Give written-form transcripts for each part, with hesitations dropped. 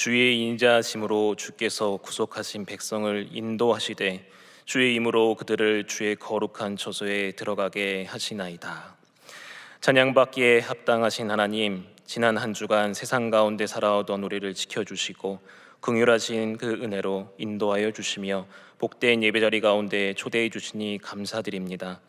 주의 인자하심으로 주께서 구속하신 백성을 인도하시되 주의 힘으로 그들을 주의 거룩한 처소에 들어가게 하시나이다. 찬양받기에 합당하신 하나님, 지난 한 주간 세상 가운데 살아오던 우리를 지켜주시고 긍휼하신 그 은혜로 인도하여 주시며 복된 예배자리 가운데 초대해 주시니 감사드립니다.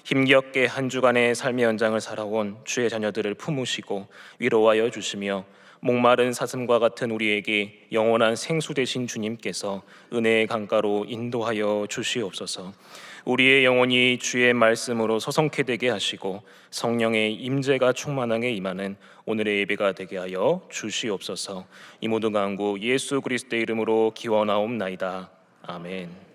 힘겹게 한 주간의 삶의 연장을 살아온 주의 자녀들을 품으시고 위로하여 주시며 목마른 사슴과 같은 우리에게 영원한 생수 되신 주님께서 은혜의 강가로 인도하여 주시옵소서. 우리의 영혼이 주의 말씀으로 서성케 되게 하시고 성령의 임재가 충만하게 임하는 오늘의 예배가 되게 하여 주시옵소서. 이 모든 간구 예수 그리스도의 이름으로 기원하옵나이다. 아멘.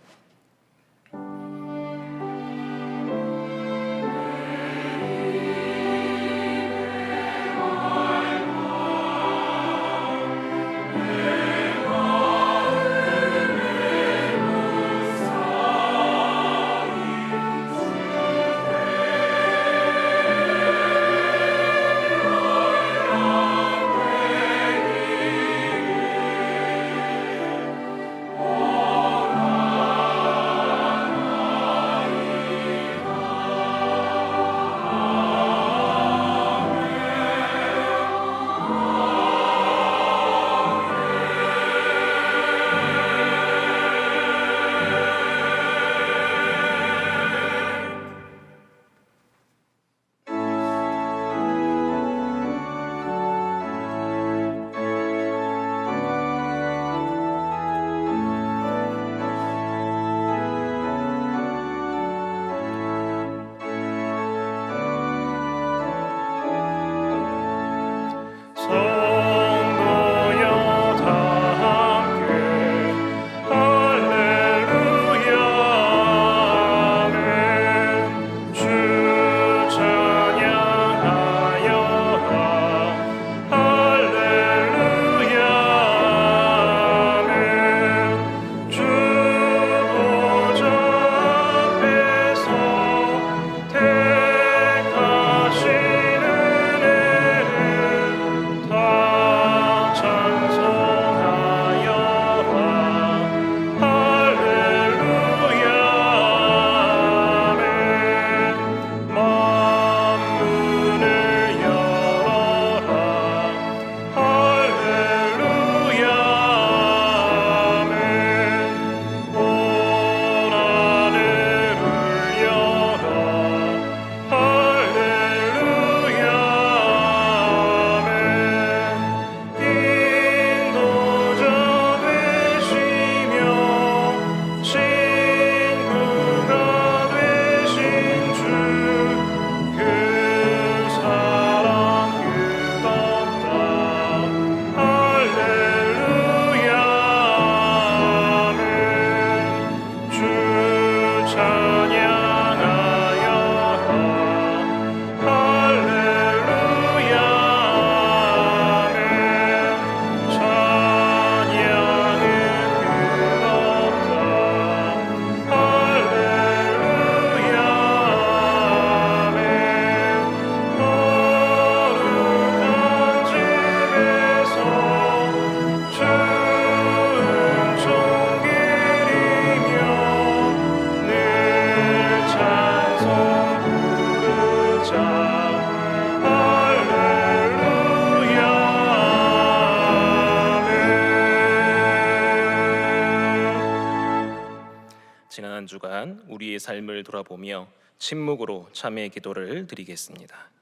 지난 한 주간 우리의 삶을 돌아보며 침묵으로 참회의 기도를 드리겠습니다.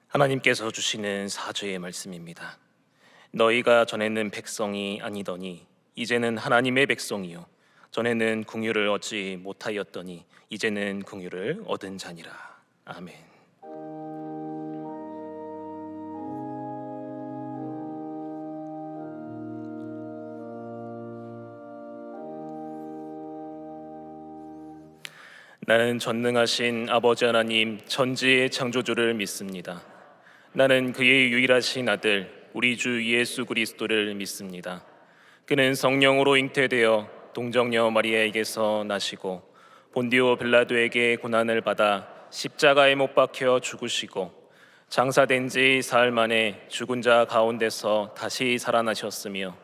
하나님께서 주시는 사죄의 말씀입니다. 너희가 전에는 백성이 아니더니 이제는 하나님의 백성이요 전에는 긍휼을 얻지 못하였더니 이제는 긍휼을 얻은 자니라. 아멘. 나는 전능하신 아버지 하나님 천지의 창조주를 믿습니다. 나는 그의 유일하신 아들 우리 주 예수 그리스도를 믿습니다. 그는 성령으로 잉태되어 동정녀 마리아에게서 나시고 본디오 빌라도에게 고난을 받아 십자가에 못 박혀 죽으시고 장사된 지 사흘 만에 죽은 자 가운데서 다시 살아나셨으며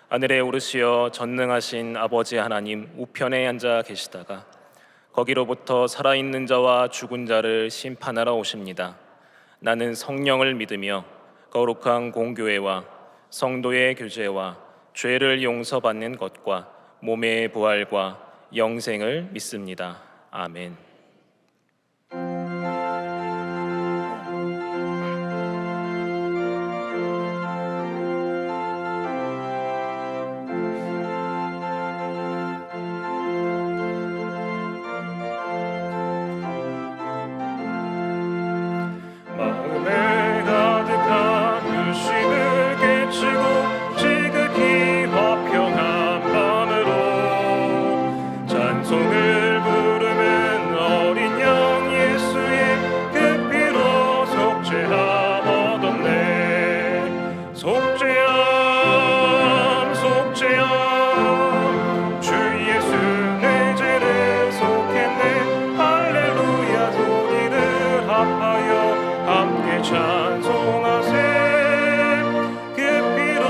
하늘에 오르시어 전능하신 아버지 하나님 우편에 앉아 계시다가 거기로부터 살아있는 자와 죽은 자를 심판하러 오십니다. 나는 성령을 믿으며 거룩한 공교회와 성도의 교제와 죄를 용서받는 것과 몸의 부활과 영생을 믿습니다. 아멘. 마음에 가득한 의심을 깨치고 지극히 화평한 마음으로 찬송을 부르는 어린 양 예수의 그 피로 속죄함 얻었네. 속죄함 속죄함 주 예수 내 죄를 속했네. 할렐루야 소리를 합하여 함께 찬송하세. 그 피로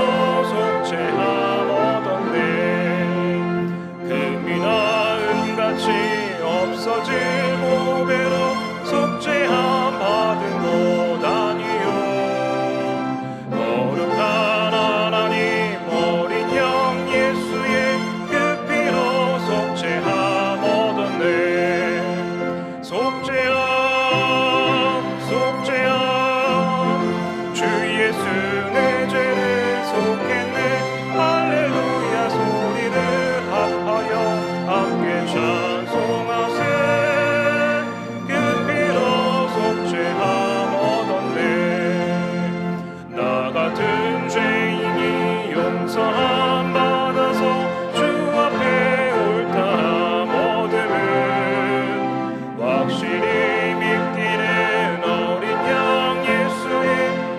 속죄함 얻었네. 금이나 은같이 없어질 보배로 속죄함 받은 것 아니요. 거룩한 하나님 어린 양 예수의 그 피로 속죄함 얻었네. 속죄함 속죄함 주 예수 내 죄를 속했네. 할렐루야 소리를 합하여 함께 찬송하세. 그 피로 속죄함 얻었네. 나 같은 죄인이 용서함 받아서 주 앞에 옳다함 얻음은 확실히 믿기는 어린 양 예수의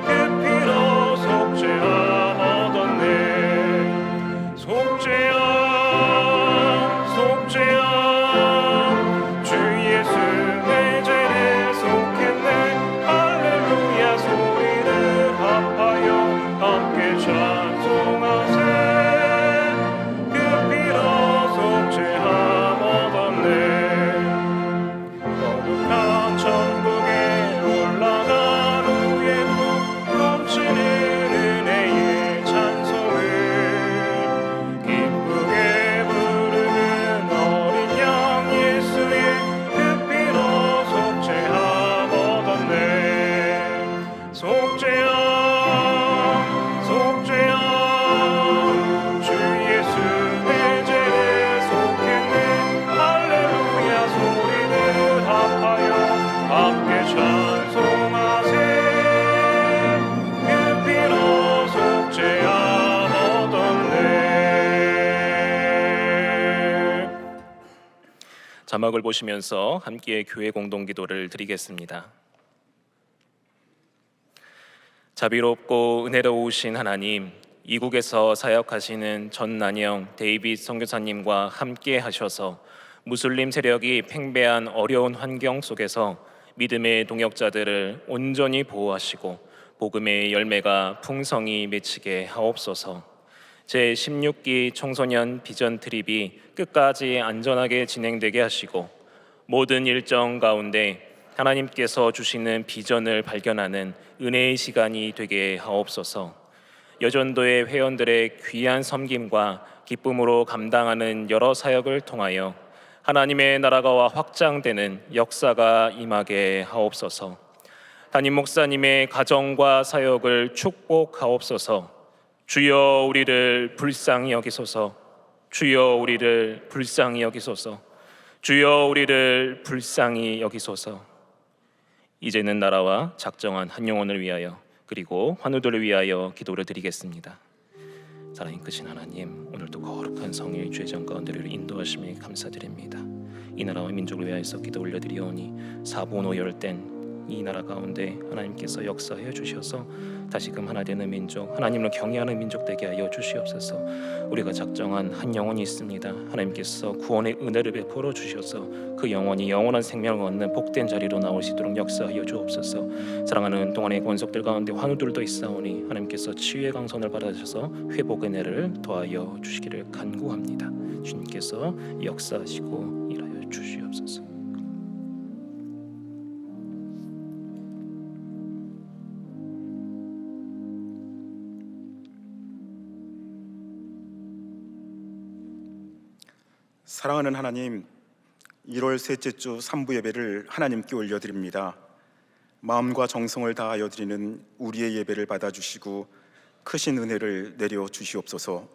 그 피로 속죄함 얻었네. 속죄함 속죄함 주 예수 내 죄를 속했네. 할렐루야 소리를 합하여 함께 찬송하세. 그 피로 속죄함 얻었네. 거룩한 천국에 올라간 후에도 넘치는 은혜의 찬송을 기쁘게 부르는 어린 양 예수의 그 피로 속죄함 얻었네. 속죄함 속죄함 주 예수 내 죄를 속했네. 할렐루야 소리를 합하여 함께 찬송하세. 그 피로 속죄함 얻었네. 자막을 보시면서 함께 교회 공동 기도를 드리겠습니다. 자비롭고 은혜로우신 하나님, 이국에서 사역하시는 전난영 데이빗 선교사님과 함께 하셔서 무슬림 세력이 팽배한 어려운 환경 속에서 믿음의 동역자들을 온전히 보호하시고 복음의 열매가 풍성히 맺히게 하옵소서. 제16기 청소년 비전 트립이 끝까지 안전하게 진행되게 하시고 모든 일정 가운데 하나님께서 주시는 비전을 발견하는 은혜의 시간이 되게 하옵소서. 여전도의 회원들의 귀한 섬김과 기쁨으로 감당하는 여러 사역을 통하여 하나님의 나라가 확장되는 역사가 임하게 하옵소서. 담임 목사님의 가정과 사역을 축복하옵소서. 주여 우리를 불쌍히 여기소서. 주여 우리를 불쌍히 여기소서. 주여 우리를 불쌍히 여기소서. 이제는 나라와 작정한 한 영혼을 위하여 그리고 환우들을 위하여 기도를 드리겠습니다. 사랑이 크신 하나님, 오늘도 거룩한 성일 주의 전 가운데를 인도하심에 감사드립니다. 이 나라와 민족을 위하여서 기도 올려드리오니 사분오열된 이 나라 가운데 하나님께서 역사하여 주셔서 다시금 하나 되는 민족, 하나님을 경외하는 민족 되게 하여 주시옵소서. 우리가 작정한 한 영혼이 있습니다. 하나님께서 구원의 은혜를 베풀어 주셔서 그 영혼이 영원한 생명을 얻는 복된 자리로 나올 수 있도록 역사하여 주옵소서. 사랑하는 동안의 권속들 가운데 환우들도 있사오니 하나님께서 치유의 강선을 받아주셔서 회복의 은혜를 더하여 주시기를 간구합니다. 주님께서 역사하시고 일하여 주시옵소서. 사랑하는 하나님, 1월 셋째 주 3부 예배를 하나님께 올려드립니다. 마음과 정성을 다하여 드리는 우리의 예배를 받아주시고 크신 은혜를 내려 주시옵소서.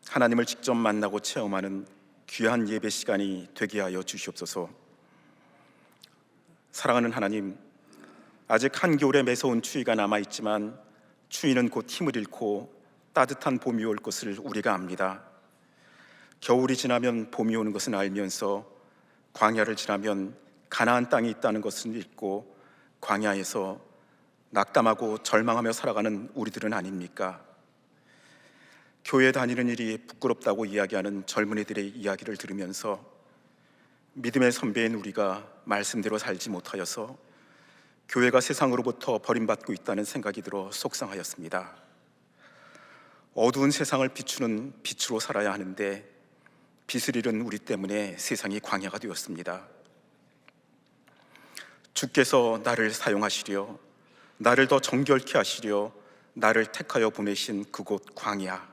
하나님을 직접 만나고 체험하는 귀한 예배 시간이 되게 하여 주시옵소서. 사랑하는 하나님, 아직 한겨울의 매서운 추위가 남아있지만 추위는 곧 힘을 잃고 따뜻한 봄이 올 것을 우리가 압니다. 겨울이 지나면 봄이 오는 것은 알면서 광야를 지나면 가나안 땅이 있다는 것을 잊고 광야에서 낙담하고 절망하며 살아가는 우리들은 아닙니까? 교회 다니는 일이 부끄럽다고 이야기하는 젊은이들의 이야기를 들으면서 믿음의 선배인 우리가 말씀대로 살지 못하여서 교회가 세상으로부터 버림받고 있다는 생각이 들어 속상하였습니다. 어두운 세상을 비추는 빛으로 살아야 하는데 빛을 잃은 우리 때문에 세상이 광야가 되었습니다. 주께서 나를 사용하시려, 나를 더 정결케 하시려 나를 택하여 보내신 그곳 광야,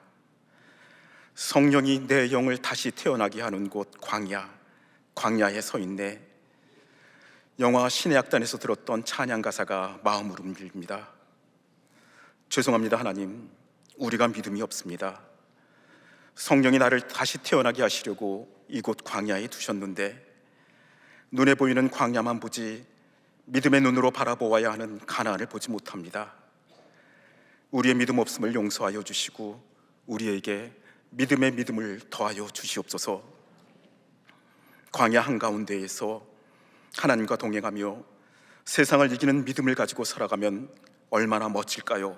성령이 내 영을 다시 태어나게 하는 곳 광야, 광야에 서 있네. 영화 신의 악단에서 들었던 찬양 가사가 마음을 움직입니다. 죄송합니다 하나님, 우리가 믿음이 없습니다. 성령이 나를 다시 태어나게 하시려고 이곳 광야에 두셨는데 눈에 보이는 광야만 보지 믿음의 눈으로 바라보아야 하는 가나안을 보지 못합니다. 우리의 믿음 없음을 용서하여 주시고 우리에게 믿음의 믿음을 더하여 주시옵소서. 광야 한가운데에서 하나님과 동행하며 세상을 이기는 믿음을 가지고 살아가면 얼마나 멋질까요?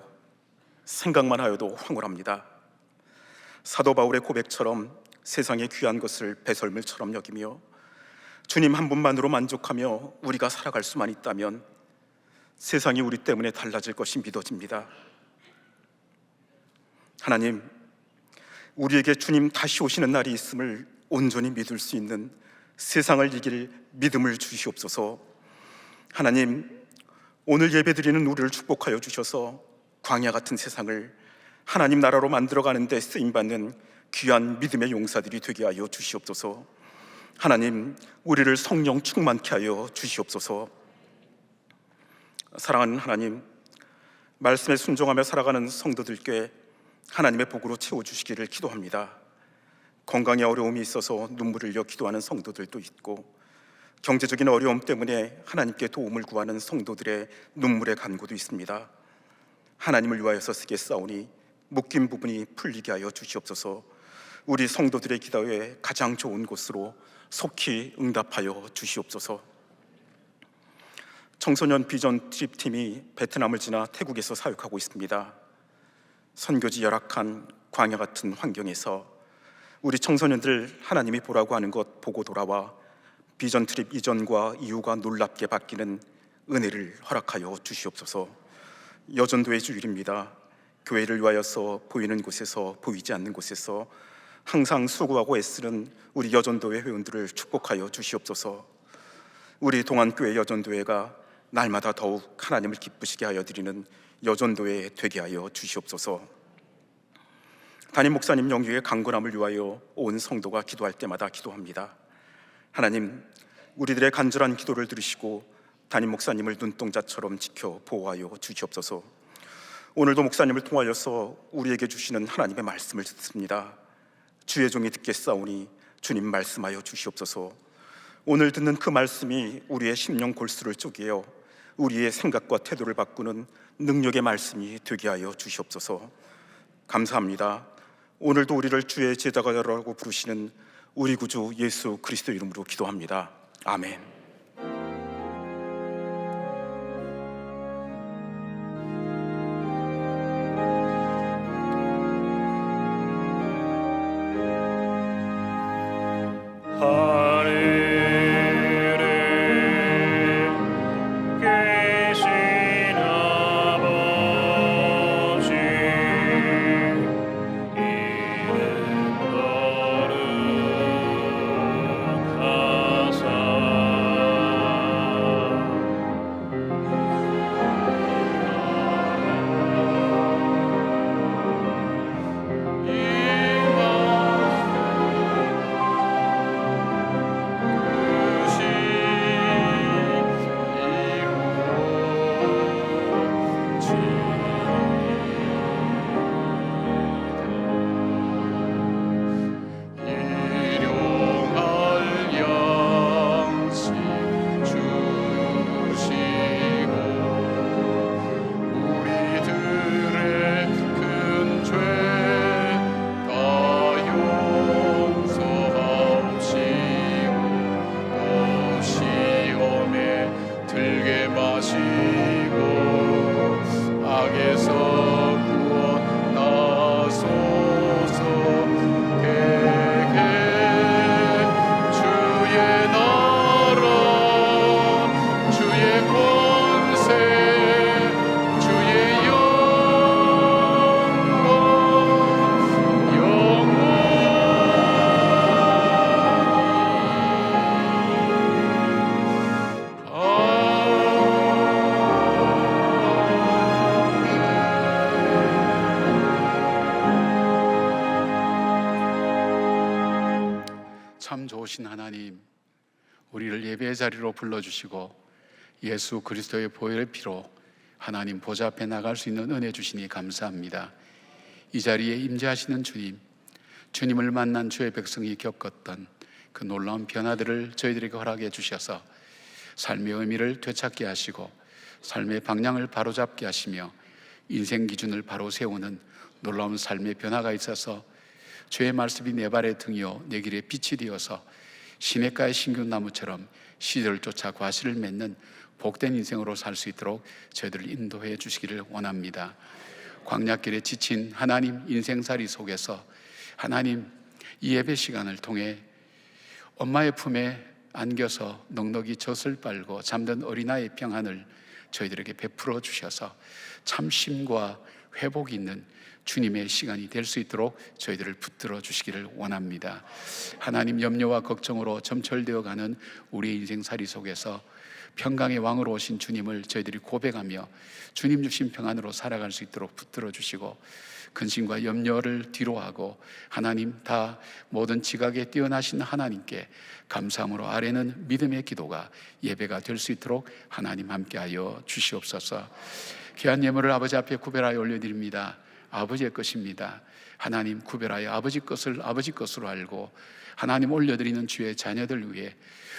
생각만 하여도 황홀합니다. 사도 바울의 고백처럼 세상의 귀한 것을 배설물처럼 여기며 주님 한 분만으로 만족하며 우리가 살아갈 수만 있다면 세상이 우리 때문에 달라질 것이 믿어집니다. 하나님, 우리에게 주님 다시 오시는 날이 있음을 온전히 믿을 수 있는 세상을 이길 믿음을 주시옵소서. 하나님, 오늘 예배드리는 우리를 축복하여 주셔서 광야 같은 세상을 하나님 나라로 만들어가는 데 쓰임받는 귀한 믿음의 용사들이 되게 하여 주시옵소서. 하나님, 우리를 성령 충만케 하여 주시옵소서. 사랑하는 하나님, 말씀에 순종하며 살아가는 성도들께 하나님의 복으로 채워주시기를 기도합니다. 건강에 어려움이 있어서 눈물을 흘려 기도하는 성도들도 있고 경제적인 어려움 때문에 하나님께 도움을 구하는 성도들의 눈물의 간구도 있습니다. 하나님을 위하여서 쓰겠사오니 묶인 부분이 풀리게 하여 주시옵소서. 우리 성도들의 기도에 가장 좋은 곳으로 속히 응답하여 주시옵소서. 청소년 비전 트립팀이 베트남을 지나 태국에서 사역하고 있습니다. 선교지 열악한 광야 같은 환경에서 우리 청소년들 하나님이 보라고 하는 것 보고 돌아와 비전 트립 이전과 이후가 놀랍게 바뀌는 은혜를 허락하여 주시옵소서. 여전도의 주일입니다. 교회를 위하여서 보이는 곳에서 보이지 않는 곳에서 항상 수고하고 애쓰는 우리 여전도회 회원들을 축복하여 주시옵소서. 우리 동안교회 여전도회가 날마다 더욱 하나님을 기쁘시게 하여 드리는 여전도회 되게 하여 주시옵소서. 담임 목사님 영육의 강건함을 위하여 온 성도가 기도할 때마다 기도합니다. 하나님, 우리들의 간절한 기도를 들으시고 담임 목사님을 눈동자처럼 지켜 보호하여 주시옵소서. 오늘도 목사님을 통하여서 우리에게 주시는 하나님의 말씀을 듣습니다. 주의 종이 듣겠사오니 주님 말씀하여 주시옵소서. 오늘 듣는 그 말씀이 우리의 심령 골수를 쪼개어 우리의 생각과 태도를 바꾸는 능력의 말씀이 되게 하여 주시옵소서. 감사합니다. 오늘도 우리를 주의 제자가라고 부르시는 우리 구주 예수 그리스도 이름으로 기도합니다. 아멘. 참 좋으신 하나님, 우리를 예배의 자리로 불러주시고 예수 그리스도의 보혈의 피로 하나님 보좌 앞에 나갈 수 있는 은혜 주시니 감사합니다. 이 자리에 임재하시는 주님, 주님을 만난 주의 백성이 겪었던 그 놀라운 변화들을 저희들에게 허락해 주셔서 삶의 의미를 되찾게 하시고 삶의 방향을 바로잡게 하시며 인생 기준을 바로 세우는 놀라운 삶의 변화가 있어서 주의 말씀이 내 발의 등이요 내 길의 빛이 되어서 시냇가의 신균나무처럼 시들을 쫓아 과실을 맺는 복된 인생으로 살 수 있도록 저희들을 인도해 주시기를 원합니다. 광야길에 지친 하나님 인생살이 속에서 하나님 이 예배 시간을 통해 엄마의 품에 안겨서 넉넉히 젖을 빨고 잠든 어린아이의 평안을 저희들에게 베풀어 주셔서 참 쉼과 회복이 있는 주님의 시간이 될 수 있도록 저희들을 붙들어 주시기를 원합니다. 하나님 염려와 걱정으로 점철되어 가는 우리의 인생살이 속에서 평강의 왕으로 오신 주님을 저희들이 고백하며 주님 주신 평안으로 살아갈 수 있도록 붙들어 주시고 근심과 염려를 뒤로하고 하나님 다 모든 지각에 뛰어나신 하나님께 감사함으로 아뢰는 믿음의 기도가 예배가 될 수 있도록 하나님 함께하여 주시옵소서. 귀한 예물을 아버지 앞에 구별하여 올려드립니다. 아버지의 것입니다. 하나님 구별하여 아버지 것을 아버지 것으로 알고 하나님 올려드리는 주의 자녀들 위해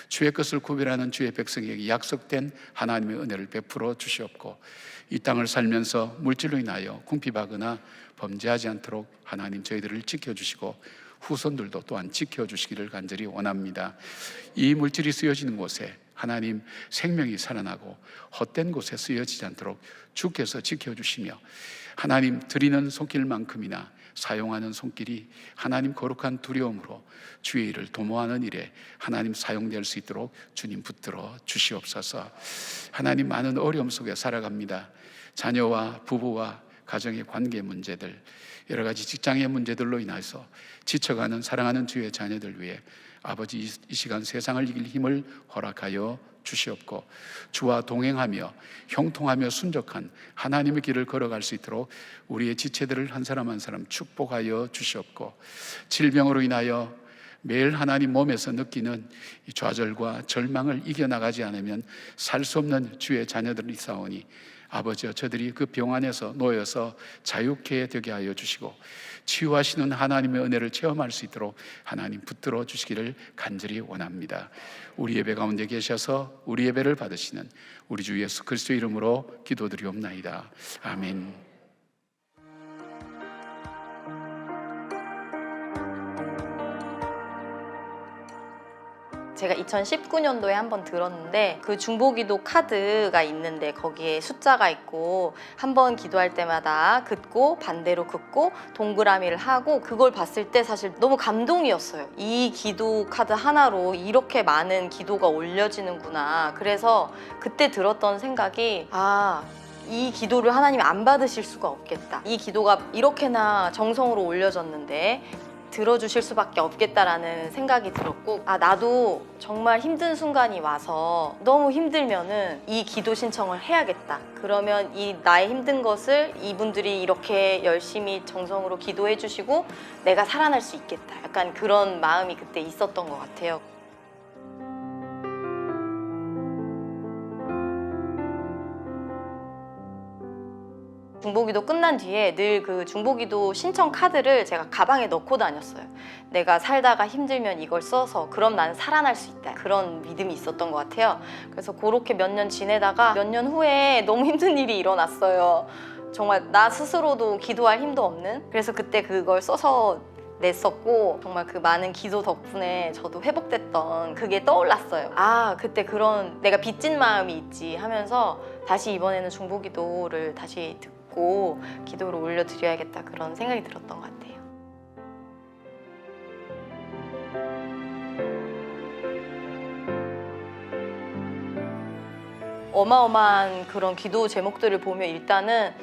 주의 것을 구별하는 주의 백성에게 약속된 하나님의 은혜를 베풀어 주시옵고 이 땅을 살면서 물질로 인하여 궁핍하거나 범죄하지 않도록 하나님 저희들을 지켜주시고 후손들도 또한 지켜주시기를 간절히 원합니다. 이 물질이 쓰여지는 곳에 하나님 생명이 살아나고 헛된 곳에 쓰여지지 않도록 주께서 지켜주시며 하나님 드리는 손길만큼이나 사용하는 손길이 하나님 거룩한 두려움으로 주의 일을 도모하는 일에 하나님 사용될 수 있도록 주님 붙들어 주시옵소서. 하나님 많은 어려움 속에 살아갑니다. 자녀와 부부와 가정의 관계 문제들, 여러 가지 직장의 문제들로 인해서 지쳐가는 사랑하는 주의 자녀들 위해 아버지 이 시간 세상을 이길 힘을 허락하여 주시옵고 주와 동행하며 형통하며 순적한 하나님의 길을 걸어갈 수 있도록 우리의 지체들을 한 사람 한 사람 축복하여 주시옵고 질병으로 인하여 매일 하나님 몸에서 느끼는 이 좌절과 절망을 이겨나가지 않으면 살 수 없는 주의 자녀들이 있사오니 아버지여, 저들이 그 병 안에서 놓여서 자유케 되게 하여 주시고 치유하시는 하나님의 은혜를 체험할 수 있도록 하나님 붙들어 주시기를 간절히 원합니다. 우리 예배 가운데 계셔서 우리 예배를 받으시는 우리 주 예수 그리스도 이름으로 기도드리옵나이다. 아멘. 제가 2019년도에 한번 들었는데 그 중보기도 카드가 있는데 거기에 숫자가 있고 한번 기도할 때마다 긋고 반대로 긋고 동그라미를 하고 그걸 봤을 때 사실 너무 감동이었어요. 이 기도 카드 하나로 이렇게 많은 기도가 올려지는구나. 그래서 그때 들었던 생각이 이 기도를 하나님이 안 받으실 수가 없겠다. 이 기도가 이렇게나 정성으로 올려졌는데 들어주실 수밖에 없겠다라는 생각이 들었고 나도 정말 힘든 순간이 와서 너무 힘들면은 이 기도 신청을 해야겠다. 그러면 이 나의 힘든 것을 이분들이 이렇게 열심히 정성으로 기도해 주시고 내가 살아날 수 있겠다. 약간 그런 마음이 그때 있었던 것 같아요. 중보기도 끝난 뒤에 늘 그 중보기도 신청 카드를 제가 가방에 넣고 다녔어요. 내가 살다가 힘들면 이걸 써서 그럼 나는 살아날 수 있다. 그런 믿음이 있었던 것 같아요. 그래서 그렇게 몇 년 지내다가 몇 년 후에 너무 힘든 일이 일어났어요. 정말 나 스스로도 기도할 힘도 없는. 그래서 그때 그걸 써서 냈었고 정말 그 많은 기도 덕분에 저도 회복됐던 그게 떠올랐어요. 그때 그런 내가 빚진 마음이 있지 하면서 다시 이번에는 중보기도를 다시 듣고 기도를 올려드려야겠다 그런 생각이 들었던 것 같아요. 어마어마한 그런 기도 제목들을 보면 일단은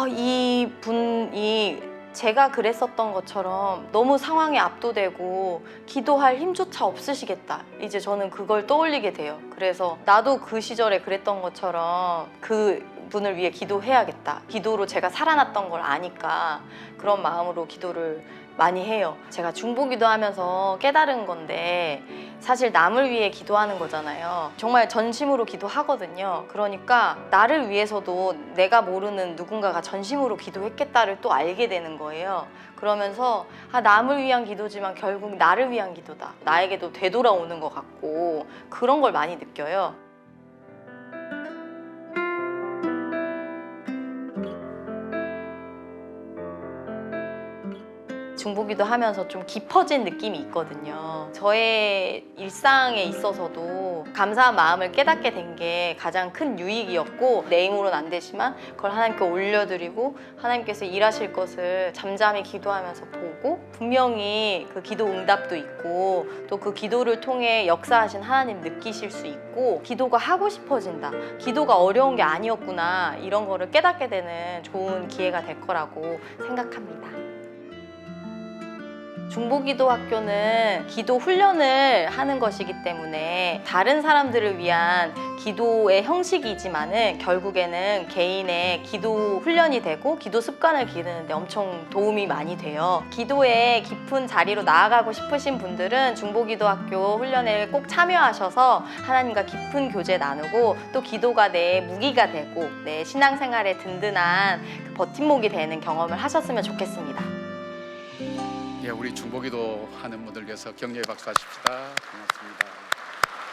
이 분이 제가 그랬었던 것처럼 너무 상황에 압도되고 기도할 힘조차 없으시겠다. 이제 저는 그걸 떠올리게 돼요. 그래서 나도 그 시절에 그랬던 것처럼 그 분을 위해 기도해야겠다. 기도로 제가 살아났던 걸 아니까 그런 마음으로 기도를 많이 해요. 제가 중보기도 하면서 깨달은 건데 사실 남을 위해 기도하는 거잖아요. 정말 전심으로 기도하거든요. 그러니까 나를 위해서도 내가 모르는 누군가가 전심으로 기도했겠다를 또 알게 되는 거예요. 그러면서 남을 위한 기도지만 결국 나를 위한 기도다. 나에게도 되돌아오는 것 같고 그런 걸 많이 느껴요. 중보기도 하면서 좀 깊어진 느낌이 있거든요. 저의 일상에 있어서도 감사한 마음을 깨닫게 된 게 가장 큰 유익이었고 내 힘으로는 안 되지만 그걸 하나님께 올려드리고 하나님께서 일하실 것을 잠잠히 기도하면서 보고 분명히 그 기도 응답도 있고 또 그 기도를 통해 역사하신 하나님 느끼실 수 있고 기도가 하고 싶어진다. 기도가 어려운 게 아니었구나. 이런 거를 깨닫게 되는 좋은 기회가 될 거라고 생각합니다. 중보기도 학교는 기도 훈련을 하는 것이기 때문에 다른 사람들을 위한 기도의 형식이지만은 결국에는 개인의 기도 훈련이 되고 기도 습관을 기르는데 엄청 도움이 많이 돼요. 기도의 깊은 자리로 나아가고 싶으신 분들은 중보기도 학교 훈련에 꼭 참여하셔서 하나님과 깊은 교제 나누고 또 기도가 내 무기가 되고 내 신앙생활에 든든한 그 버팀목이 되는 경험을 하셨으면 좋겠습니다. 우리 중보기도 하는 분들 위해서 격려의 박수 하십시다. 고맙습니다.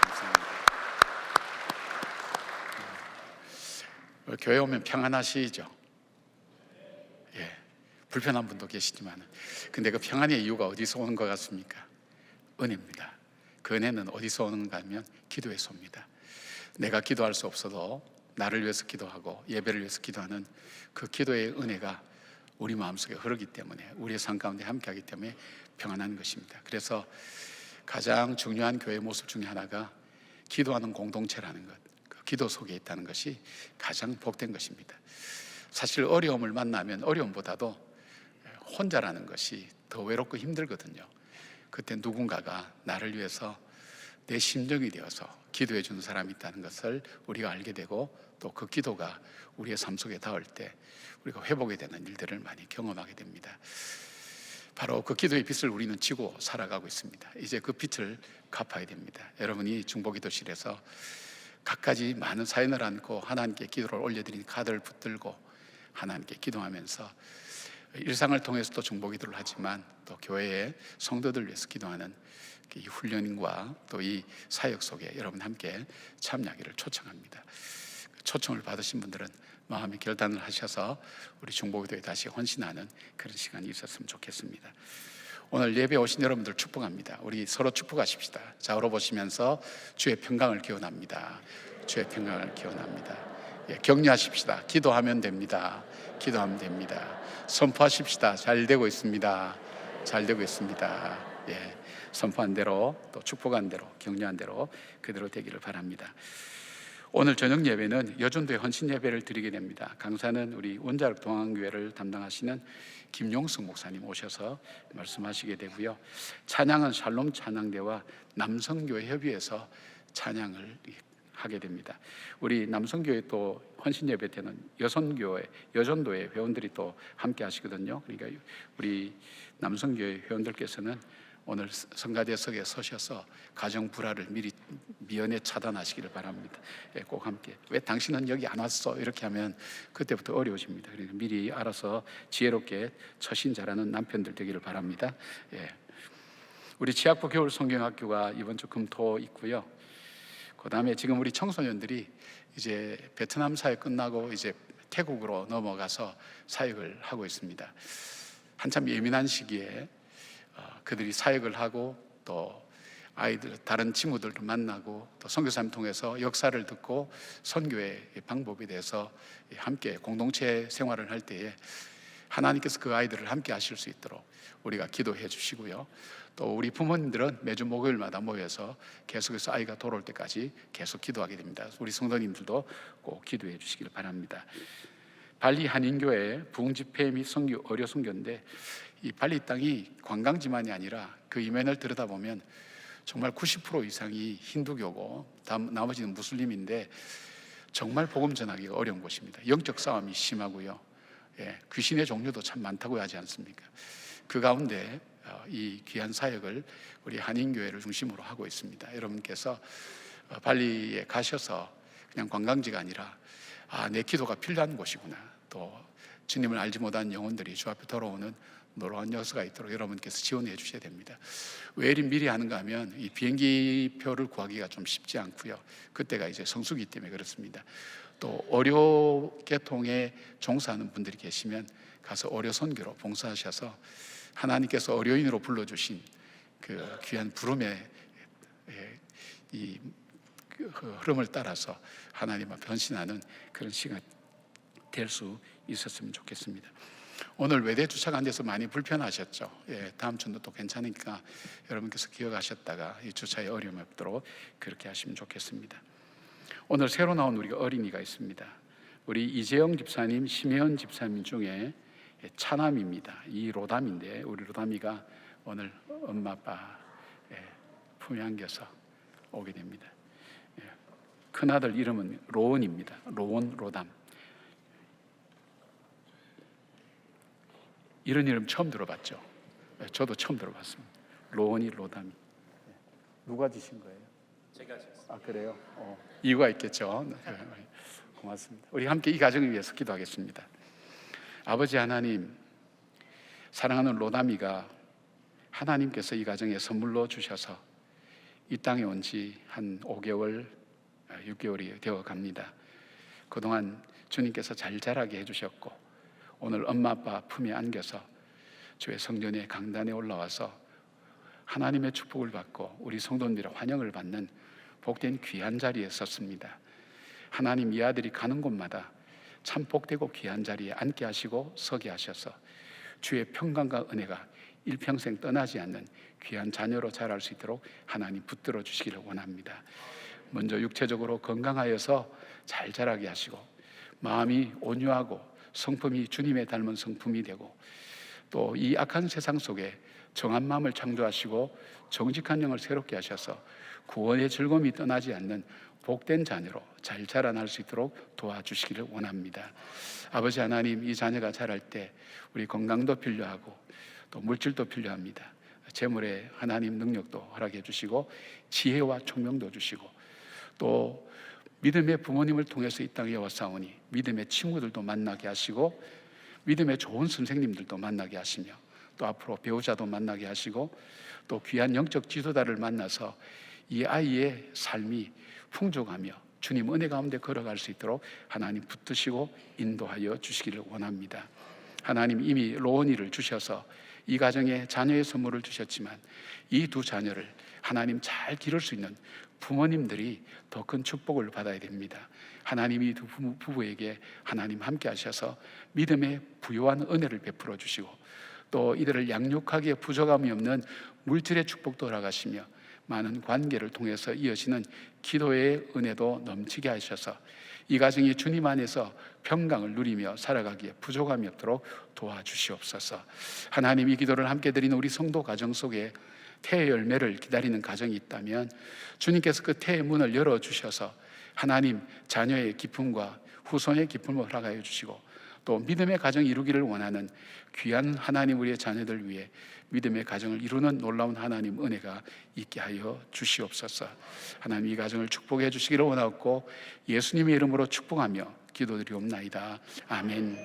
감사합니다. 교회 오면 평안하시죠? 불편한 분도 계시지만 근데 그 평안의 이유가 어디서 오는 것 같습니까? 은혜입니다. 그 은혜는 어디서 오는가 하면 기도에서 옵니다. 내가 기도할 수 없어도 나를 위해서 기도하고 예배를 위해서 기도하는 그 기도의 은혜가 우리 마음속에 흐르기 때문에 우리의 삶 가운데 함께하기 때문에 평안한 것입니다. 그래서 가장 중요한 교회의 모습 중에 하나가 기도하는 공동체라는 것, 그 기도 속에 있다는 것이 가장 복된 것입니다. 사실 어려움을 만나면 어려움보다도 혼자라는 것이 더 외롭고 힘들거든요. 그때 누군가가 나를 위해서 내 심정이 되어서 기도해 주는 사람이 있다는 것을 우리가 알게 되고 또 그 기도가 우리의 삶 속에 닿을 때 우리가 회복이 되는 일들을 많이 경험하게 됩니다. 바로 그 기도의 빚을 우리는 지고 살아가고 있습니다. 이제 그 빚을 갚아야 됩니다. 여러분이 중보기도실에서 갖가지 많은 사연을 안고 하나님께 기도를 올려드린 카드를 붙들고 하나님께 기도하면서 일상을 통해서도 중보기도를 하지만 또 교회의 성도들 위해서 기도하는 이 훈련과 또 이 사역 속에 여러분 함께 참여하기를 초청합니다. 초청을 받으신 분들은 마음의 결단을 하셔서 우리 중보기도에 다시 헌신하는 그런 시간이 있었으면 좋겠습니다. 오늘 예배 오신 여러분들 축복합니다. 우리 서로 축복하십시다. 좌우로 보시면서 주의 평강을 기원합니다. 주의 평강을 기원합니다. 예, 격려하십시다. 기도하면 됩니다. 기도하면 됩니다. 선포하십시다. 잘 되고 있습니다. 잘 되고 있습니다. 예, 선포한 대로 또 축복한 대로 격려한 대로 그대로 되기를 바랍니다. 오늘 저녁 예배는 여전도의 헌신 예배를 드리게 됩니다. 강사는 우리 원자력 동안교회를 담당하시는 김용숙 목사님 오셔서 말씀하시게 되고요. 찬양은 샬롬 찬양대와 남성교회 협의회에서 찬양을 하게 됩니다. 우리 남성교회 또 헌신 예배 때는 여전도의 회원들이 또 함께 하시거든요. 그러니까 우리 남성교회 회원들께서는 오늘 성가대석에 서셔서 가정 불화를 미연에 차단하시기를 바랍니다. 예, 꼭 함께. 왜 당신은 여기 안 왔어? 이렇게 하면 그때부터 어려워집니다. 그러니까 미리 알아서 지혜롭게 처신 잘하는 남편들 되기를 바랍니다. 예. 우리 치학부 겨울 성경학교가 이번 주 금토 있고요. 그다음에 지금 우리 청소년들이 이제 베트남 사역 끝나고 이제 태국으로 넘어가서 사역을 하고 있습니다. 한참 예민한 시기에 그들이 사역을 하고 또 아이들 다른 친구들도 만나고 또 선교사님 통해서 역사를 듣고 선교의 방법에 대해서 함께 공동체 생활을 할 때에 하나님께서 그 아이들을 함께 하실 수 있도록 우리가 기도해 주시고요. 또 우리 부모님들은 매주 목요일마다 모여서 계속해서 아이가 돌아올 때까지 계속 기도하게 됩니다. 우리 성도님들도 꼭 기도해 주시기를 바랍니다. 발리 한인교회 부흥집회 및 선교 어려 선교인데 이 발리 땅이 관광지만이 아니라 그 이면을 들여다보면 정말 90% 이상이 힌두교고 나머지는 무슬림인데 정말 복음 전하기가 어려운 곳입니다. 영적 싸움이 심하고요. 예, 귀신의 종류도 참 많다고 하지 않습니까? 그 가운데 이 귀한 사역을 우리 한인교회를 중심으로 하고 있습니다. 여러분께서 발리에 가셔서 그냥 관광지가 아니라 내 기도가 필요한 곳이구나. 또 주님을 알지 못한 영혼들이 주 앞에 돌아오는 놀라운 역사가 있도록 여러분께서 지원해 주셔야 됩니다. 왜 이리 미리 하는가 하면 이 비행기 표를 구하기가 좀 쉽지 않고요. 그때가 이제 성수기 때문에 그렇습니다. 또 어려 계통에 종사하는 분들이 계시면 가서 어려 선교로 봉사하셔서 하나님께서 어려인으로 불러주신 그 귀한 부름의 이 흐름을 따라서 하나님 앞에 헌신하는 그런 시간 될 수 있었으면 좋겠습니다. 오늘 외대 주차가 안 돼서 많이 불편하셨죠. 예, 다음 주도 또 괜찮으니까 여러분께서 기억하셨다가 이 주차에 어려움이 없도록 그렇게 하시면 좋겠습니다. 오늘 새로 나온 우리가 어린이가 있습니다. 우리 이재영 집사님, 심혜원 집사님 중에 차남입니다. 이 로담인데 우리 로담이가 오늘 엄마 아빠 품에 안겨서 오게 됩니다. 큰아들 이름은 로원입니다. 로원, 로담. 이런 이름 처음 들어봤죠? 저도 처음 들어봤습니다. 로원이, 로담이. 누가 지신 거예요? 제가 지었어요. 아, 그래요? 이유가 있겠죠. 고맙습니다. 우리 함께 이 가정을 위해서 기도하겠습니다. 아버지 하나님, 사랑하는 로담이가 하나님께서 이 가정에 선물로 주셔서 이 땅에 온 지 한 5개월, 6개월이 되어 갑니다. 그동안 주님께서 잘 자라게 해주셨고 오늘 엄마 아빠 품에 안겨서 주의 성전의 강단에 올라와서 하나님의 축복을 받고 우리 성도님들의 환영을 받는 복된 귀한 자리에 섰습니다. 하나님, 이 아들이 가는 곳마다 참 복되고 귀한 자리에 앉게 하시고 서게 하셔서 주의 평강과 은혜가 일평생 떠나지 않는 귀한 자녀로 자랄 수 있도록 하나님 붙들어 주시기를 원합니다. 먼저 육체적으로 건강하여서 잘 자라게 하시고 마음이 온유하고 성품이 주님의 닮은 성품이 되고 또 이 악한 세상 속에 정한 마음을 창조하시고 정직한 영을 새롭게 하셔서 구원의 즐거움이 떠나지 않는 복된 자녀로 잘 자라날 수 있도록 도와주시기를 원합니다. 아버지 하나님, 이 자녀가 자랄 때 우리 건강도 필요하고 또 물질도 필요합니다. 재물에 하나님 능력도 허락해 주시고 지혜와 총명도 주시고 또 믿음의 부모님을 통해서 이 땅에 왔사오니 믿음의 친구들도 만나게 하시고 믿음의 좋은 선생님들도 만나게 하시며 또 앞으로 배우자도 만나게 하시고 또 귀한 영적 지도자를 만나서 이 아이의 삶이 풍족하며 주님 은혜 가운데 걸어갈 수 있도록 하나님 붙드시고 인도하여 주시기를 원합니다. 하나님 이미 로원이를 주셔서 이 가정에 자녀의 선물을 주셨지만 이 두 자녀를 하나님 잘 기를 수 있는 부모님들이 더 큰 축복을 받아야 됩니다. 하나님이 두 부부에게 하나님 함께 하셔서 믿음의 부요한 은혜를 베풀어 주시고 또 이들을 양육하기에 부족함이 없는 물질의 축복도 허락하시며 많은 관계를 통해서 이어지는 기도의 은혜도 넘치게 하셔서 이 가정이 주님 안에서 평강을 누리며 살아가기에 부족함이 없도록 도와주시옵소서. 하나님 이 기도를 함께 드리는 우리 성도 가정 속에 태의 열매를 기다리는 가정이 있다면 주님께서 그 태의 문을 열어주셔서 하나님 자녀의 기쁨과 후손의 기쁨을 허락하여 주시고 또 믿음의 가정 이루기를 원하는 귀한 하나님 우리의 자녀들 위해 믿음의 가정을 이루는 놀라운 하나님 은혜가 있게 하여 주시옵소서. 하나님 이 가정을 축복해 주시기를 원하고 예수님의 이름으로 축복하며 기도드리옵나이다. 아멘.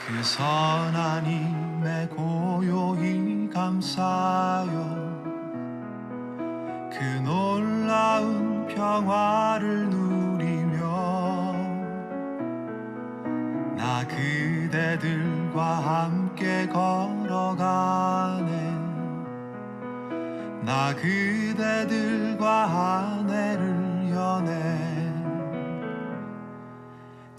그 선하님의 고요히 감사요 그 놀라운 평화를 누리며 나 그대들과 함께 걸어가네 나 그대들과 아내를 여네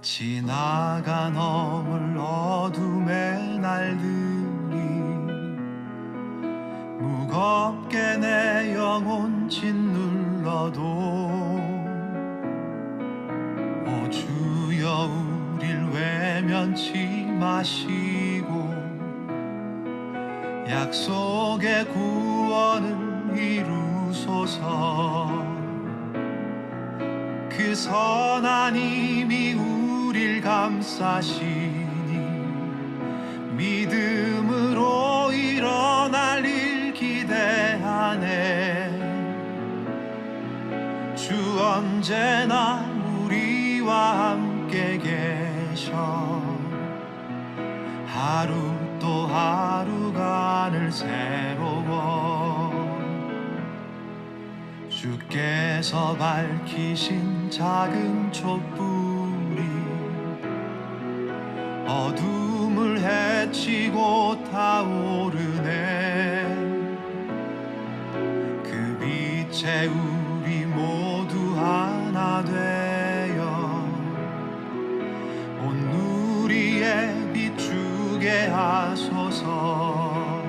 지나가 넘을 어둠의 날들이 무겁게 내 영혼 짓눌러도 오 주여 우릴 외면치 마시고 약속의 구원을 이루소서 그 선한 힘이 우릴 감싸시니 믿음으로 일어날 일 기대하네 주 언제나 우리와 함께 계셔 하루 또 하루가 늘 새로워 주께서 밝히신 작은 촛불이 어둠을 헤치고 타오르네 그 빛에 우리 모두 하나 되어 온 누리에 비추게 하소서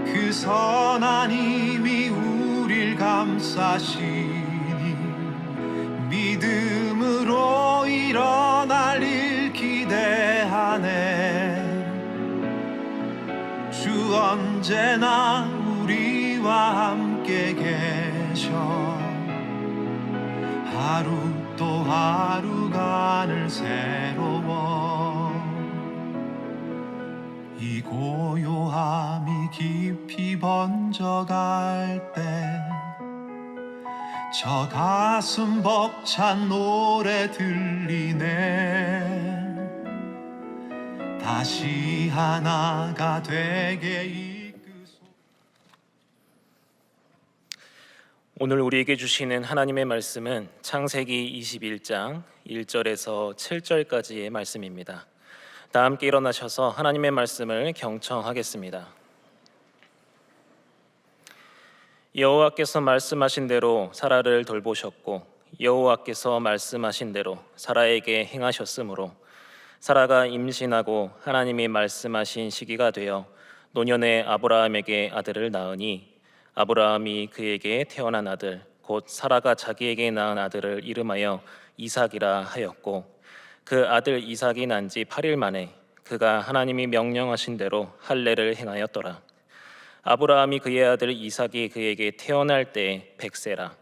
그 선한 힘이 우릴 감싸시니 믿음으로 일어날 일 기대하네 주 언제나 우리와 함께 계셔 하루 또 하루가 늘 새로워 이 고요함이 깊이 번져갈 때 저 가슴 벅찬 노래 들리네 다시 하나가 되게 이끄소 오늘 우리에게 주시는 하나님의 말씀은 창세기 21장 1절에서 7절까지의 말씀입니다. 다 함께 일어나셔서 하나님의 말씀을 경청하겠습니다. 여호와께서 말씀하신 대로 사라를 돌보셨고 여호와께서 말씀하신 대로 사라에게 행하셨으므로 사라가 임신하고 하나님이 말씀하신 시기가 되어 노년에 아브라함에게 아들을 낳으니 아브라함이 그에게 태어난 아들 곧 사라가 자기에게 낳은 아들을 이름하여 이삭이라 하였고 그 아들 이삭이 난 지 8일 만에 그가 하나님이 명령하신 대로 할례를 행하였더라. 아브라함이 그의 아들 이삭이 그에게 태어날 때 100세라.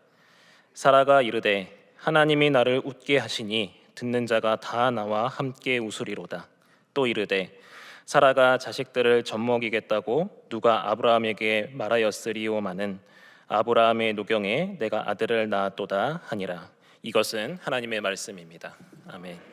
사라가 이르되 하나님이 나를 웃게 하시니 듣는 자가 다 나와 함께 웃으리로다. 또 이르되 사라가 자식들을 젖먹이겠다고 누가 아브라함에게 말하였으리오마는 아브라함의 노경에 내가 아들을 낳았도다 하니라. 이것은 하나님의 말씀입니다. 아멘.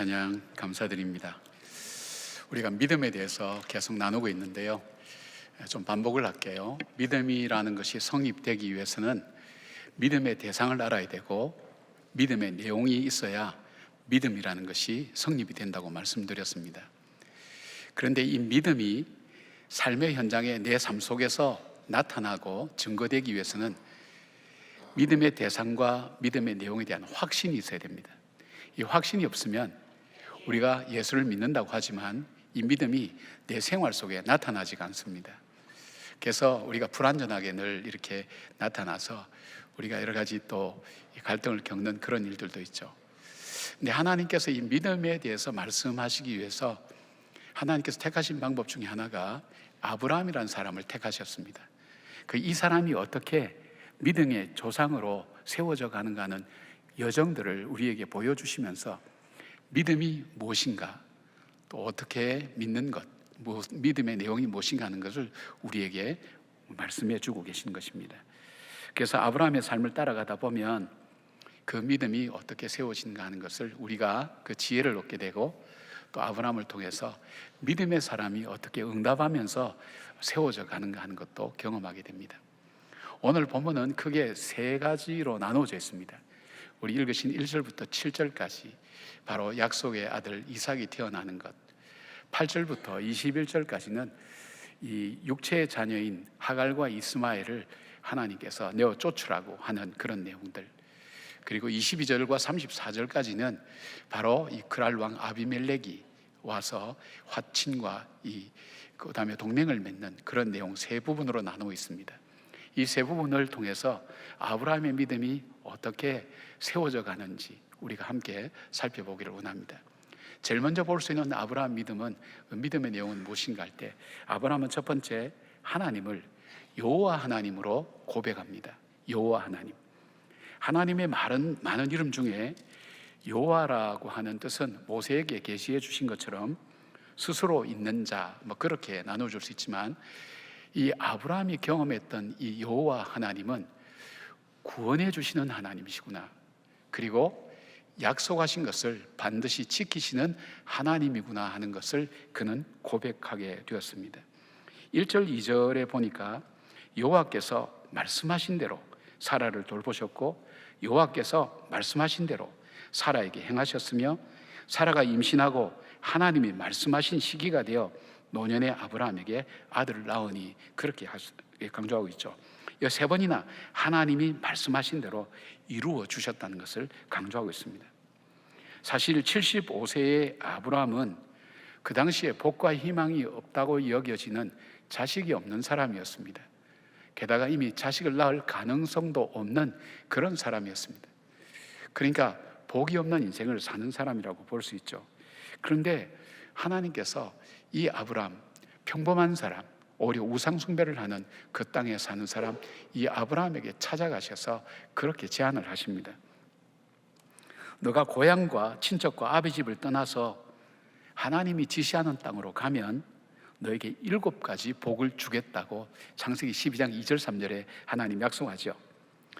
찬양 감사드립니다. 우리가 믿음에 대해서 계속 나누고 있는데요. 좀 반복을 할게요. 믿음이라는 것이 성립되기 위해서는 믿음의 대상을 알아야 되고 믿음의 내용이 있어야 믿음이라는 것이 성립이 된다고 말씀드렸습니다. 그런데 이 믿음이 삶의 현장에 내 삶 속에서 나타나고 증거되기 위해서는 믿음의 대상과 믿음의 내용에 대한 확신이 있어야 됩니다. 이 확신이 없으면 우리가 예수를 믿는다고 하지만 이 믿음이 내 생활 속에 나타나지가 않습니다. 그래서 우리가 불완전하게 늘 이렇게 나타나서 우리가 여러 가지 또 갈등을 겪는 그런 일들도 있죠. 근데 하나님께서 이 믿음에 대해서 말씀하시기 위해서 하나님께서 택하신 방법 중에 하나가 아브라함이라는 사람을 택하셨습니다. 이 사람이 어떻게 믿음의 조상으로 세워져 가는가 하는 여정들을 우리에게 보여주시면서 믿음이 무엇인가, 또 어떻게 믿는 것, 믿음의 내용이 무엇인가 하는 것을 우리에게 말씀해 주고 계신 것입니다. 그래서 아브라함의 삶을 따라가다 보면 그 믿음이 어떻게 세워진가 하는 것을 우리가 그 지혜를 얻게 되고, 또 아브라함을 통해서 믿음의 사람이 어떻게 응답하면서 세워져 가는가 하는 것도 경험하게 됩니다. 오늘 본문은 크게 세 가지로 나누어져 있습니다. 우리 읽으신 1절부터 7절까지 바로 약속의 아들 이삭이 태어나는 것, 8절부터 21절까지는 이 육체의 자녀인 하갈과 이스마엘을 하나님께서 내어 쫓으라고 하는 그런 내용들, 그리고 22절과 34절까지는 바로 이 그랄 왕 아비멜렉이 와서 화친과 그다음에 동맹을 맺는 그런 내용 세 부분으로 나누어 있습니다. 이 세 부분을 통해서 아브라함의 믿음이 어떻게 세워져 가는지 우리가 함께 살펴보기를 원합니다. 제일 먼저 볼 수 있는 아브라함 믿음의 내용은 무엇인가 할 때, 아브라함은 첫 번째 하나님을 여호와 하나님으로 고백합니다. 여호와 하나님. 하나님의 많은 이름 중에 여호와라고 하는 뜻은 모세에게 계시해 주신 것처럼 스스로 있는 자, 그렇게 나눠줄 수 있지만, 이 아브라함이 경험했던 이 여호와 하나님은 구원해 주시는 하나님이시구나, 그리고 약속하신 것을 반드시 지키시는 하나님이구나 하는 것을 그는 고백하게 되었습니다. 1절 2절에 보니까 여호와께서 말씀하신 대로 사라를 돌보셨고, 여호와께서 말씀하신 대로 사라에게 행하셨으며, 사라가 임신하고 하나님이 말씀하신 시기가 되어 노년의 아브라함에게 아들을 낳으니, 그렇게 강조하고 있죠. 이 세 번이나 하나님이 말씀하신 대로 이루어 주셨다는 것을 강조하고 있습니다. 사실 75세의 아브라함은 그 당시에 복과 희망이 없다고 여겨지는 자식이 없는 사람이었습니다. 게다가 이미 자식을 낳을 가능성도 없는 그런 사람이었습니다. 그러니까 복이 없는 인생을 사는 사람이라고 볼 수 있죠. 그런데 하나님께서 이 아브라함, 평범한 사람, 오히려 우상 숭배를 하는 그 땅에 사는 사람, 이 아브라함에게 찾아가셔서 그렇게 제안을 하십니다. 너가 고향과 친척과 아비 집을 떠나서 하나님이 지시하는 땅으로 가면 너에게 7가지 복을 주겠다고 창세기 12장 2절 3절에 하나님 약속하죠.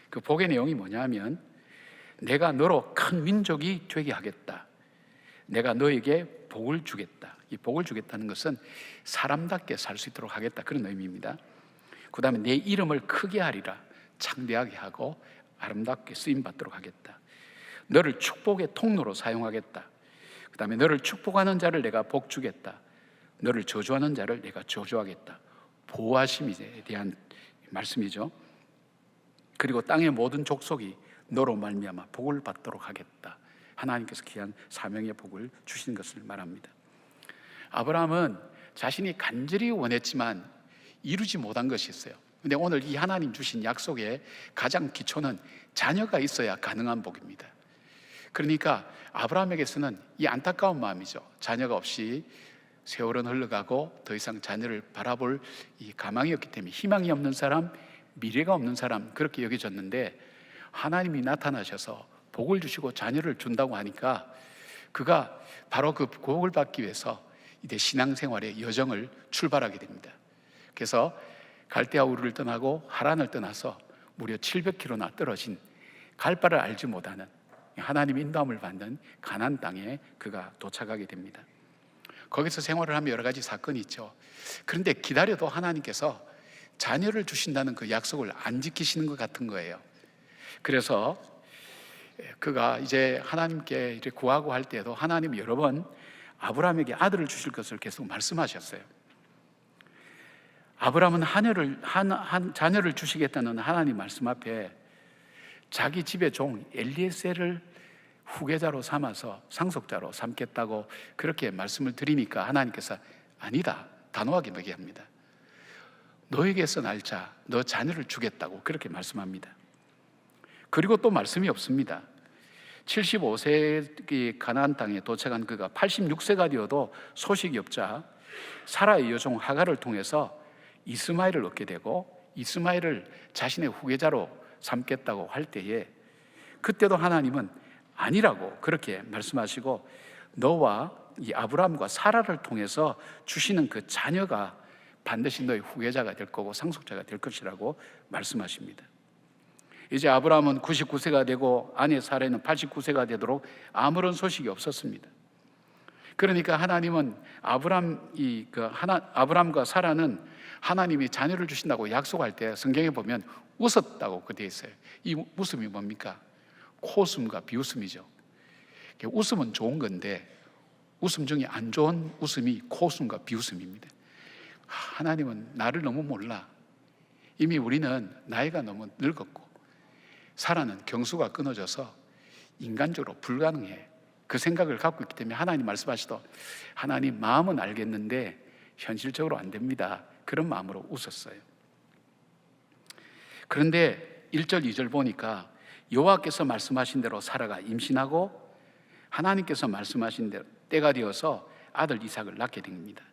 그 복의 내용이 뭐냐면, 내가 너로 큰 민족이 되게 하겠다, 내가 너에게 복을 주겠다. 이 복을 주겠다는 것은 사람답게 살 수 있도록 하겠다, 그런 의미입니다. 그 다음에 내 이름을 크게 하리라, 창대하게 하고 아름답게 쓰임받도록 하겠다. 너를 축복의 통로로 사용하겠다. 그 다음에 너를 축복하는 자를 내가 복 주겠다. 너를 저주하는 자를 내가 저주하겠다. 보호하심에 대한 말씀이죠. 그리고 땅의 모든 족속이 너로 말미암아 복을 받도록 하겠다. 하나님께서 귀한 사명의 복을 주신 것을 말합니다. 아브라함은 자신이 간절히 원했지만 이루지 못한 것이 있어요. 근데 오늘 이 하나님 주신 약속의 가장 기초는 자녀가 있어야 가능한 복입니다. 그러니까 아브라함에게서는 이 안타까운 마음이죠. 자녀가 없이 세월은 흘러가고 더 이상 자녀를 바라볼 이 가망이 없기 때문에 희망이 없는 사람, 미래가 없는 사람, 그렇게 여겨졌는데, 하나님이 나타나셔서 복을 주시고 자녀를 준다고 하니까 그가 바로 그 복을 받기 위해서 이제 신앙생활의 여정을 출발하게 됩니다. 그래서 갈대아 우르를 떠나고 하란을 떠나서 무려 700km나 떨어진 갈 바를 알지 못하는 하나님의 인도함을 받는 가나안 땅에 그가 도착하게 됩니다. 거기서 생활을 하면 여러 가지 사건이 있죠. 그런데 기다려도 하나님께서 자녀를 주신다는 그 약속을 안 지키시는 것 같은 거예요. 그래서 그가 이제 하나님께 이렇게 구하고 할 때에도 하나님이 여러 번 아브라함에게 아들을 주실 것을 계속 말씀하셨어요. 아브라함은 자녀를 주시겠다는 하나님 말씀 앞에 자기 집의 종 엘리에셀을 후계자로 삼아서 상속자로 삼겠다고 그렇게 말씀을 드리니까 하나님께서 아니다, 단호하게 얘기합니다. 너에게서 날 자, 너 자녀를 주겠다고 그렇게 말씀합니다. 그리고 또 말씀이 없습니다. 75세 가나안 땅에 도착한 그가 86세가 되어도 소식이 없자 사라의 여종 하갈을 통해서 이스마엘을 얻게 되고 이스마엘을 자신의 후계자로 삼겠다고 할 때에 그때도 하나님은 아니라고 그렇게 말씀하시고 너와 이 아브라함과 사라를 통해서 주시는 그 자녀가 반드시 너의 후계자가 될 거고 상속자가 될 것이라고 말씀하십니다. 이제 아브라함은 99세가 되고 아내 사라는 89세가 되도록 아무런 소식이 없었습니다. 그러니까 하나님은 아브라함과 사라는 하나님이 자녀를 주신다고 약속할 때 성경에 보면 웃었다고 되어 있어요. 이 웃음이 뭡니까? 코웃음과 비웃음이죠. 웃음은 좋은 건데 웃음 중에 안 좋은 웃음이 코웃음과 비웃음입니다. 하나님은 나를 너무 몰라. 이미 우리는 나이가 너무 늙었고 사라는 경수가 끊어져서 인간적으로 불가능해. 그 생각을 갖고 있기 때문에 하나님 말씀하시도 하나님 마음은 알겠는데 현실적으로 안 됩니다. 그런 마음으로 웃었어요. 그런데 1절 2절 보니까 여호와께서 말씀하신 대로 사라가 임신하고 하나님께서 말씀하신 대로 때가 되어서 아들 이삭을 낳게 됩니다.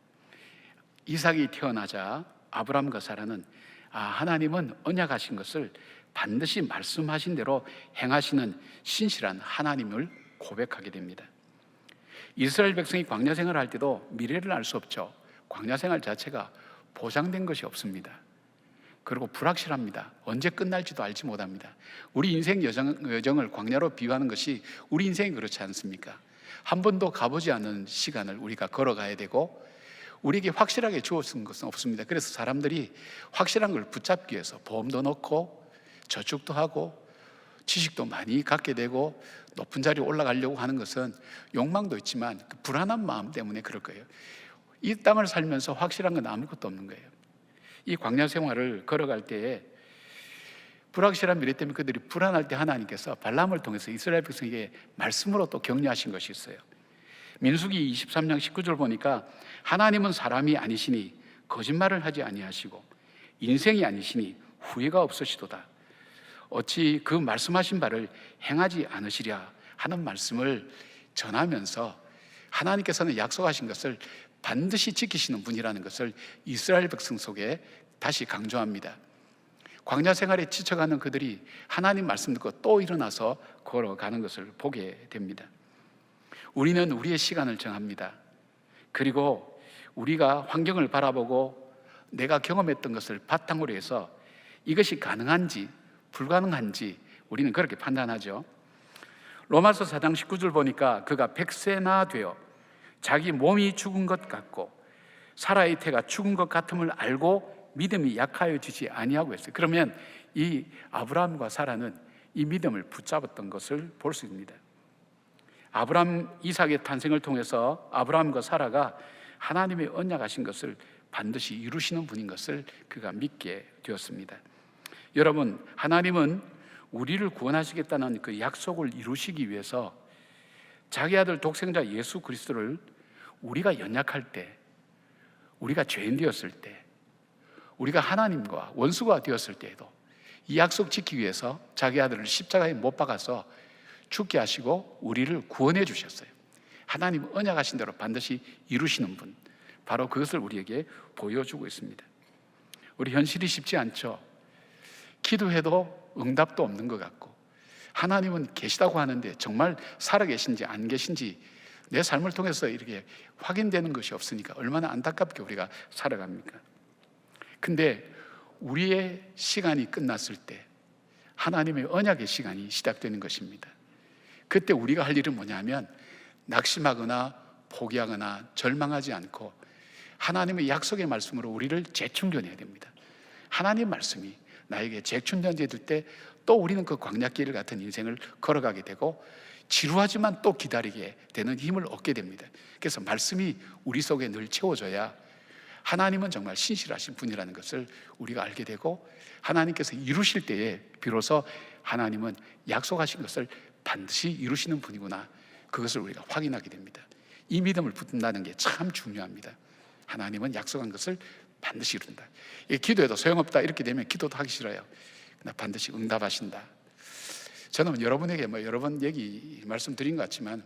이삭이 태어나자 아브라함과 사라는 하나님은 언약하신 것을 반드시 말씀하신 대로 행하시는 신실한 하나님을 고백하게 됩니다. 이스라엘 백성이 광야 생활을 할 때도 미래를 알 수 없죠. 광야 생활 자체가 보장된 것이 없습니다. 그리고 불확실합니다. 언제 끝날지도 알지 못합니다. 우리 인생 여정을 광야로 비유하는 것이 우리 인생이 그렇지 않습니까? 한 번도 가보지 않은 시간을 우리가 걸어가야 되고 우리에게 확실하게 주어진 것은 없습니다. 그래서 사람들이 확실한 걸 붙잡기 위해서 보험도 넣고 저축도 하고 지식도 많이 갖게 되고 높은 자리에 올라가려고 하는 것은 욕망도 있지만 그 불안한 마음 때문에 그럴 거예요. 이 땅을 살면서 확실한 건 아무것도 없는 거예요. 이 광야 생활을 걸어갈 때에 불확실한 미래 때문에 그들이 불안할 때 하나님께서 발람을 통해서 이스라엘 백성에게 말씀으로 또 격려하신 것이 있어요. 민수기 23장 19절 보니까 하나님은 사람이 아니시니 거짓말을 하지 아니하시고 인생이 아니시니 후회가 없으시도다. 어찌 그 말씀하신 바를 행하지 않으시랴 하는 말씀을 전하면서 하나님께서는 약속하신 것을 반드시 지키시는 분이라는 것을 이스라엘 백성 속에 다시 강조합니다. 광야 생활에 지쳐가는 그들이 하나님 말씀 듣고 또 일어나서 걸어가는 것을 보게 됩니다. 우리는 우리의 시간을 정합니다. 그리고 우리가 환경을 바라보고 내가 경험했던 것을 바탕으로 해서 이것이 가능한지 불가능한지 우리는 그렇게 판단하죠. 로마서 4장 19절 보니까 그가 100세나 되어 자기 몸이 죽은 것 같고 사라의 태가 죽은 것 같음을 알고 믿음이 약하여지지 아니하고 했어요. 그러면 이 아브라함과 사라는 이 믿음을 붙잡았던 것을 볼 수 있습니다. 아브라함 이삭의 탄생을 통해서 아브라함과 사라가 하나님의 언약하신 것을 반드시 이루시는 분인 것을 그가 믿게 되었습니다. 여러분, 하나님은 우리를 구원하시겠다는 그 약속을 이루시기 위해서 자기 아들 독생자 예수 그리스도를 우리가 연약할 때, 우리가 죄인 되었을 때, 우리가 하나님과 원수가 되었을 때에도 이 약속 지키기 위해서 자기 아들을 십자가에 못 박아서 죽게 하시고 우리를 구원해 주셨어요. 하나님 언약하신 대로 반드시 이루시는 분, 바로 그것을 우리에게 보여주고 있습니다. 우리 현실이 쉽지 않죠. 기도해도 응답도 없는 것 같고 하나님은 계시다고 하는데 정말 살아계신지 안 계신지 내 삶을 통해서 이렇게 확인되는 것이 없으니까 얼마나 안타깝게 우리가 살아갑니까? 근데 우리의 시간이 끝났을 때 하나님의 언약의 시간이 시작되는 것입니다. 그때 우리가 할 일은 뭐냐면 낙심하거나 포기하거나 절망하지 않고 하나님의 약속의 말씀으로 우리를 재충전해야 됩니다. 하나님의 말씀이 나에게 재충전될 때 또 우리는 그 광야길 같은 인생을 걸어가게 되고 지루하지만 또 기다리게 되는 힘을 얻게 됩니다. 그래서 말씀이 우리 속에 늘 채워져야 하나님은 정말 신실하신 분이라는 것을 우리가 알게 되고 하나님께서 이루실 때에 비로소 하나님은 약속하신 것을 반드시 이루시는 분이구나, 그것을 우리가 확인하게 됩니다. 이 믿음을 붙든다는 게 참 중요합니다. 하나님은 약속한 것을 반드시 이룬다. 기도해도 소용없다 이렇게 되면 기도도 하기 싫어요. 그러나 반드시 응답하신다. 저는 여러분에게 여러 번 말씀드린 것 같지만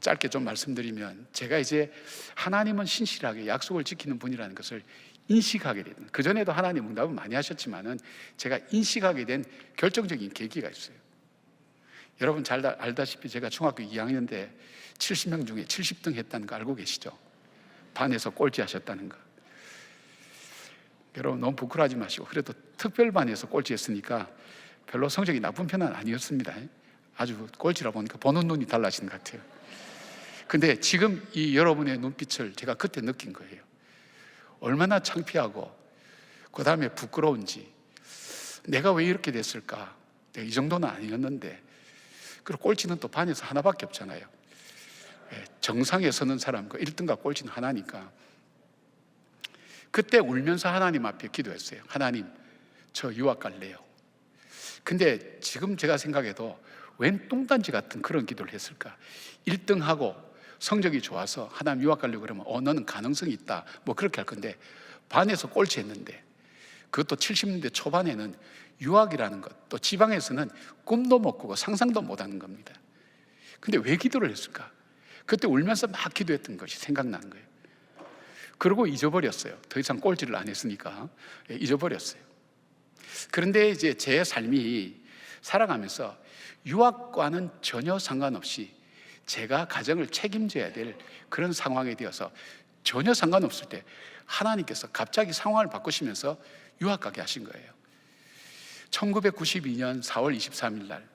짧게 좀 말씀드리면, 제가 이제 하나님은 신실하게 약속을 지키는 분이라는 것을 인식하게 된, 그전에도 하나님 응답은 많이 하셨지만은 제가 인식하게 된 결정적인 계기가 있어요. 여러분 잘 알다시피 제가 중학교 2학년 때 70명 중에 70등 했다는 거 알고 계시죠? 반에서 꼴찌 하셨다는 거. 여러분 너무 부끄러워하지 마시고, 그래도 특별반에서 꼴찌 했으니까 별로 성적이 나쁜 편은 아니었습니다. 아주 꼴찌라 보니까 보는 눈이 달라진 것 같아요. 근데 지금 이 여러분의 눈빛을 제가 그때 느낀 거예요. 얼마나 창피하고 그 다음에 부끄러운지, 내가 왜 이렇게 됐을까? 내가 이 정도는 아니었는데. 그리고 꼴찌는 또 반에서 하나밖에 없잖아요. 정상에 서는 사람, 그 1등과 꼴찌는 하나니까. 그때 울면서 하나님 앞에 기도했어요. 하나님, 저 유학 갈래요. 근데 지금 제가 생각해도 웬 똥단지 같은 그런 기도를 했을까? 1등하고 성적이 좋아서 하나님 유학 가려고 그러면 너는 가능성이 있다 그렇게 할 건데, 반에서 꼴찌 했는데, 그것도 70년대 초반에는 유학이라는 것, 또 지방에서는 꿈도 못 꾸고 상상도 못 하는 겁니다. 근데 왜 기도를 했을까? 그때 울면서 막 기도했던 것이 생각나는 거예요. 그러고 잊어버렸어요. 더 이상 꼴찌를 안 했으니까 잊어버렸어요. 그런데 이제 제 삶이 살아가면서 유학과는 전혀 상관없이 제가 가정을 책임져야 될 그런 상황에 되어서 전혀 상관없을 때 하나님께서 갑자기 상황을 바꾸시면서 유학 가게 하신 거예요. 1992년 4월 23일 날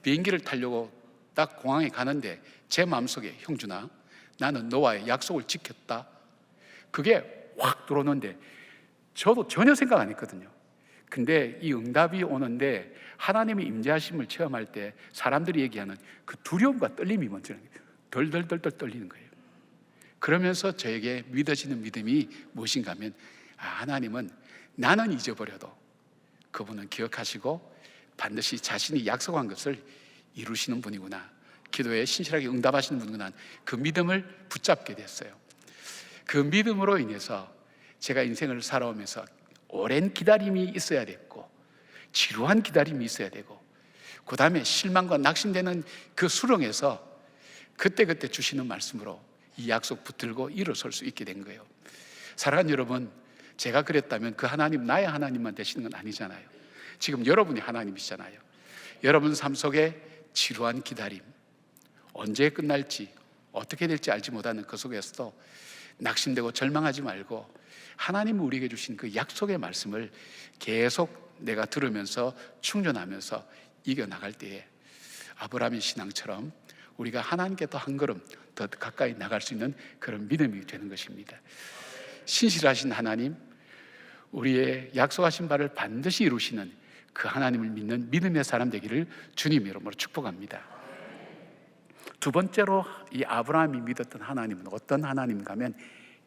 비행기를 타려고 딱 공항에 가는데 제 마음속에, 형준아, 나는 너와의 약속을 지켰다, 그게 확 들어오는데 저도 전혀 생각 안 했거든요. 근데 이 응답이 오는데 하나님의 임재하심을 체험할 때 사람들이 얘기하는 그 두려움과 떨림이 먼저 덜덜덜덜 떨리는 거예요. 그러면서 저에게 믿어지는 믿음이 무엇인가 하면, 하나님은 나는 잊어버려도 그분은 기억하시고 반드시 자신이 약속한 것을 이루시는 분이구나, 기도에 신실하게 응답하시는 분이구나, 그 믿음을 붙잡게 됐어요. 그 믿음으로 인해서 제가 인생을 살아오면서 오랜 기다림이 있어야 됐고, 지루한 기다림이 있어야 되고, 그 다음에 실망과 낙심되는 그 수렁에서 그때그때 주시는 말씀으로 이 약속 붙들고 일어설 수 있게 된 거예요. 사랑하는 여러분, 제가 그랬다면 그 하나님, 나의 하나님만 되시는 건 아니잖아요. 지금 여러분이 하나님이시잖아요. 여러분 삶 속에 지루한 기다림, 언제 끝날지 어떻게 될지 알지 못하는 그 속에서도 낙심되고 절망하지 말고 하나님이 우리에게 주신 그 약속의 말씀을 계속 내가 들으면서 충전하면서 이겨나갈 때에 아브라함의 신앙처럼 우리가 하나님께 더 한 걸음 더 가까이 나갈 수 있는 그런 믿음이 되는 것입니다. 신실하신 하나님, 우리의 약속하신 바를 반드시 이루시는 그 하나님을 믿는 믿음의 사람 되기를 주님 이름으로 축복합니다. 두 번째로 이 아브라함이 믿었던 하나님은 어떤 하나님인가 하면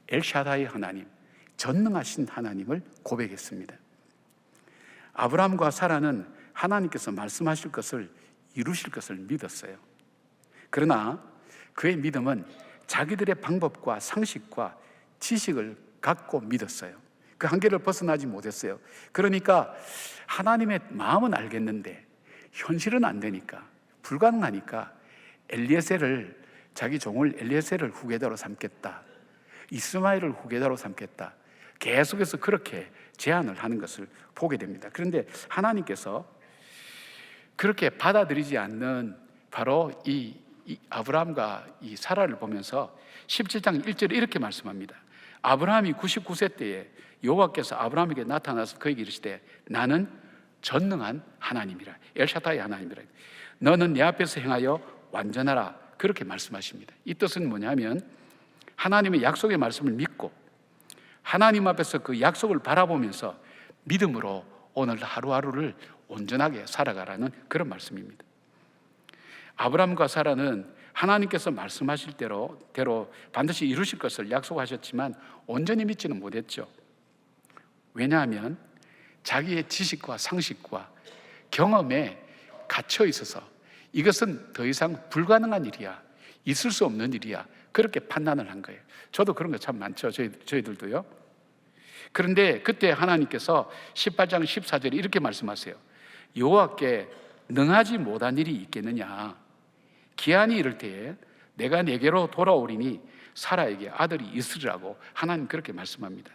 엘샤다이 하나님, 전능하신 하나님을 고백했습니다. 아브라함과 사라는 하나님께서 말씀하실 것을 이루실 것을 믿었어요. 그러나 그의 믿음은 자기들의 방법과 상식과 지식을 갖고 믿었어요. 그 한계를 벗어나지 못했어요. 그러니까 하나님의 마음은 알겠는데 현실은 안 되니까, 불가능하니까 엘리에셀을, 자기 종을 엘리에셀을 후계자로 삼겠다, 이스마엘을 후계자로 삼겠다, 계속해서 그렇게 제안을 하는 것을 보게 됩니다. 그런데 하나님께서 그렇게 받아들이지 않는 바로 이 아브라함과 이 사라를 보면서 17장 1절에 이렇게 말씀합니다. 아브라함이 99세 때에 여호와께서 아브라함에게 나타나서 그에게 이르시되 나는 전능한 하나님이라, 엘샤다이 하나님이라, 너는 내 앞에서 행하여 완전하라. 그렇게 말씀하십니다. 이 뜻은 뭐냐면 하나님의 약속의 말씀을 믿고 하나님 앞에서 그 약속을 바라보면서 믿음으로 오늘 하루하루를 온전하게 살아가라는 그런 말씀입니다. 아브라함과 사라는 하나님께서 말씀하실 대로 반드시 이루실 것을 약속하셨지만 온전히 믿지는 못했죠. 왜냐하면 자기의 지식과 상식과 경험에 갇혀 있어서 이것은 더 이상 불가능한 일이야, 있을 수 없는 일이야, 그렇게 판단을 한 거예요. 저도 그런 거 참 많죠. 저희들도요. 그런데 그때 하나님께서 18장 14절에 이렇게 말씀하세요. 여호와께 능하지 못한 일이 있겠느냐. 기한이 이를 때에 내가 내게로 돌아오리니 사라에게 아들이 있으리라고 하나님 그렇게 말씀합니다.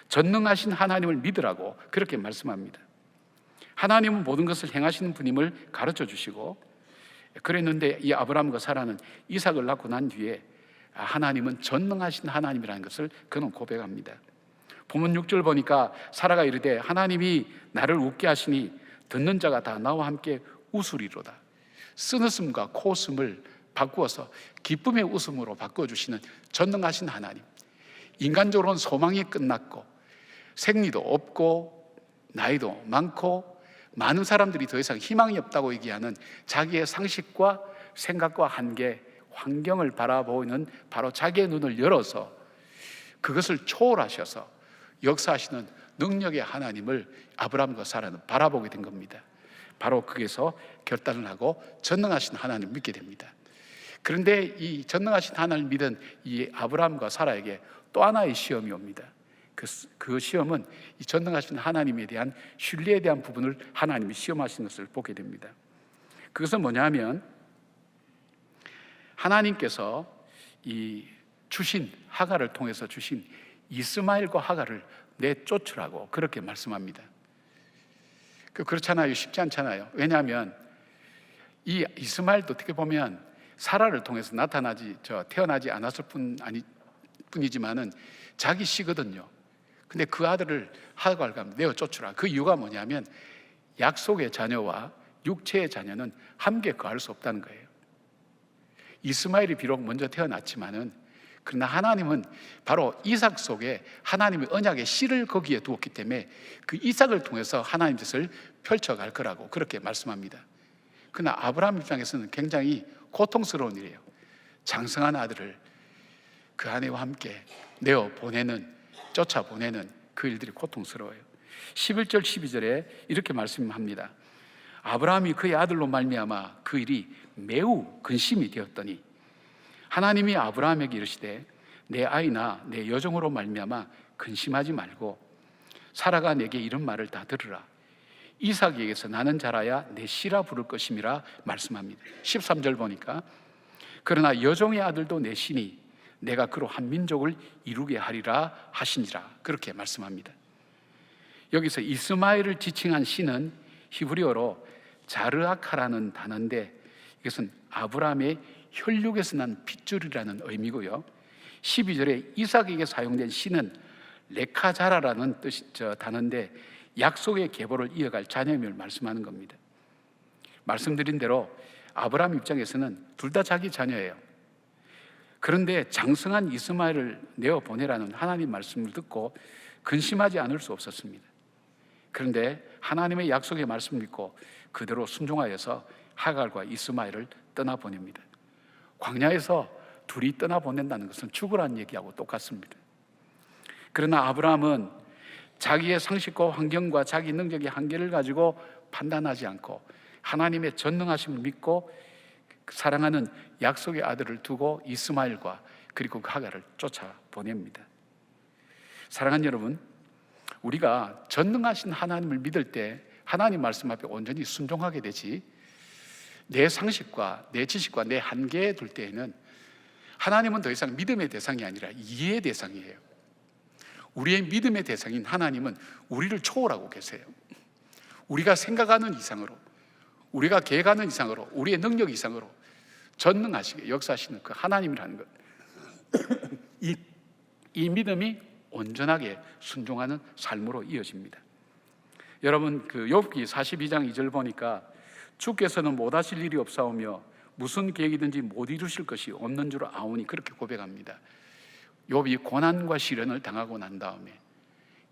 전능하신 하나님을 믿으라고 그렇게 말씀합니다. 하나님은 모든 것을 행하시는 분임을 가르쳐 주시고, 그랬는데 이 아브라함과 사라는 이삭을 낳고 난 뒤에 하나님은 전능하신 하나님이라는 것을 그는 고백합니다. 본문 6절 보니까 사라가 이르되 하나님이 나를 웃게 하시니 듣는 자가 다 나와 함께 웃으리로다. 쓴웃음과 코웃음을 바꾸어서 기쁨의 웃음으로 바꿔주시는 전능하신 하나님. 인간적으로는 소망이 끝났고 생리도 없고 나이도 많고 많은 사람들이 더 이상 희망이 없다고 얘기하는 자기의 상식과 생각과 한계, 환경을 바라보는 바로 자기의 눈을 열어서 그것을 초월하셔서 역사하시는 능력의 하나님을 아브라함과 사라는 바라보게 된 겁니다. 바로 거기서 결단을 하고 전능하신 하나님을 믿게 됩니다. 그런데 이 전능하신 하나님을 믿은 이 아브라함과 사라에게 또 하나의 시험이 옵니다. 그 시험은 이 전능하신 하나님에 대한 신뢰에 대한 부분을 하나님이 시험하시는 것을 보게 됩니다. 그것은 뭐냐면 하나님께서 이 주신 하갈을 통해서 주신 이스마엘과 하갈을 내쫓으라고 그렇게 말씀합니다. 그렇잖아요. 쉽지 않잖아요. 왜냐하면 이 이스마엘도 어떻게 보면 사라를 통해서 태어나지 않았을 뿐이지만은 자기 씨거든요. 근데 그 아들을 하갈과 내어쫓으라. 그 이유가 뭐냐면 약속의 자녀와 육체의 자녀는 함께 거할 수 없다는 거예요. 이스마엘이 비록 먼저 태어났지만은 그러나 하나님은 바로 이삭 속에 하나님의 언약의 씨를 거기에 두었기 때문에 그 이삭을 통해서 하나님 뜻을 펼쳐갈 거라고 그렇게 말씀합니다. 그러나 아브라함 입장에서는 굉장히 고통스러운 일이에요. 장성한 아들을 그 아내와 함께 쫓아보내는 그 일들이 고통스러워요. 11절 12절에 이렇게 말씀합니다. 아브라함이 그의 아들로 말미암아 그 일이 매우 근심이 되었더니 하나님이 아브라함에게 이르시되 내 아이나 내 여종으로 말미암아 근심하지 말고 사라가 내게 이런 말을 다 들으라. 이삭에게서 나는 자라야 내 씨라 부를 것임이라 말씀합니다. 13절 보니까 그러나 여종의 아들도 내 씨니 내가 그로 한 민족을 이루게 하리라 하시니라 그렇게 말씀합니다. 여기서 이스마엘을 지칭한 씨는 히브리어로 자르아카라는 단어인데 이것은 아브라함의 혈육에서 난 핏줄이라는 의미고요. 12절에 이삭에게 사용된 씨는 레카자라라는 단어인데 약속의 계보를 이어갈 자녀임을 말씀하는 겁니다. 말씀드린 대로 아브라함 입장에서는 둘 다 자기 자녀예요. 그런데 장성한 이스마엘을 내어보내라는 하나님 말씀을 듣고 근심하지 않을 수 없었습니다. 그런데 하나님의 약속의 말씀을 믿고 그대로 순종하여서 하갈과 이스마엘을 떠나보냅니다. 광야에서 둘이 떠나보낸다는 것은 죽으라는 얘기하고 똑같습니다. 그러나 아브라함은 자기의 상식과 환경과 자기 능력의 한계를 가지고 판단하지 않고 하나님의 전능하심을 믿고 사랑하는 약속의 아들을 두고 이스마엘과 그리고 그 하갈을 쫓아보냅니다. 사랑하는 여러분, 우리가 전능하신 하나님을 믿을 때 하나님 말씀 앞에 온전히 순종하게 되지 내 상식과 내 지식과 내 한계에 둘 때에는 하나님은 더 이상 믿음의 대상이 아니라 이해의 대상이에요. 우리의 믿음의 대상인 하나님은 우리를 초월하고 계세요. 우리가 생각하는 이상으로, 우리가 계획하는 이상으로, 우리의 능력 이상으로 전능하시게 역사하시는 그 하나님이라는 것. 이 믿음이 온전하게 순종하는 삶으로 이어집니다. 여러분 그 욥기 42장 2절 보니까 주께서는 못하실 일이 없사오며 무슨 계획이든지 못 이루실 것이 없는 줄 아오니 그렇게 고백합니다. 욥이 고난과 시련을 당하고 난 다음에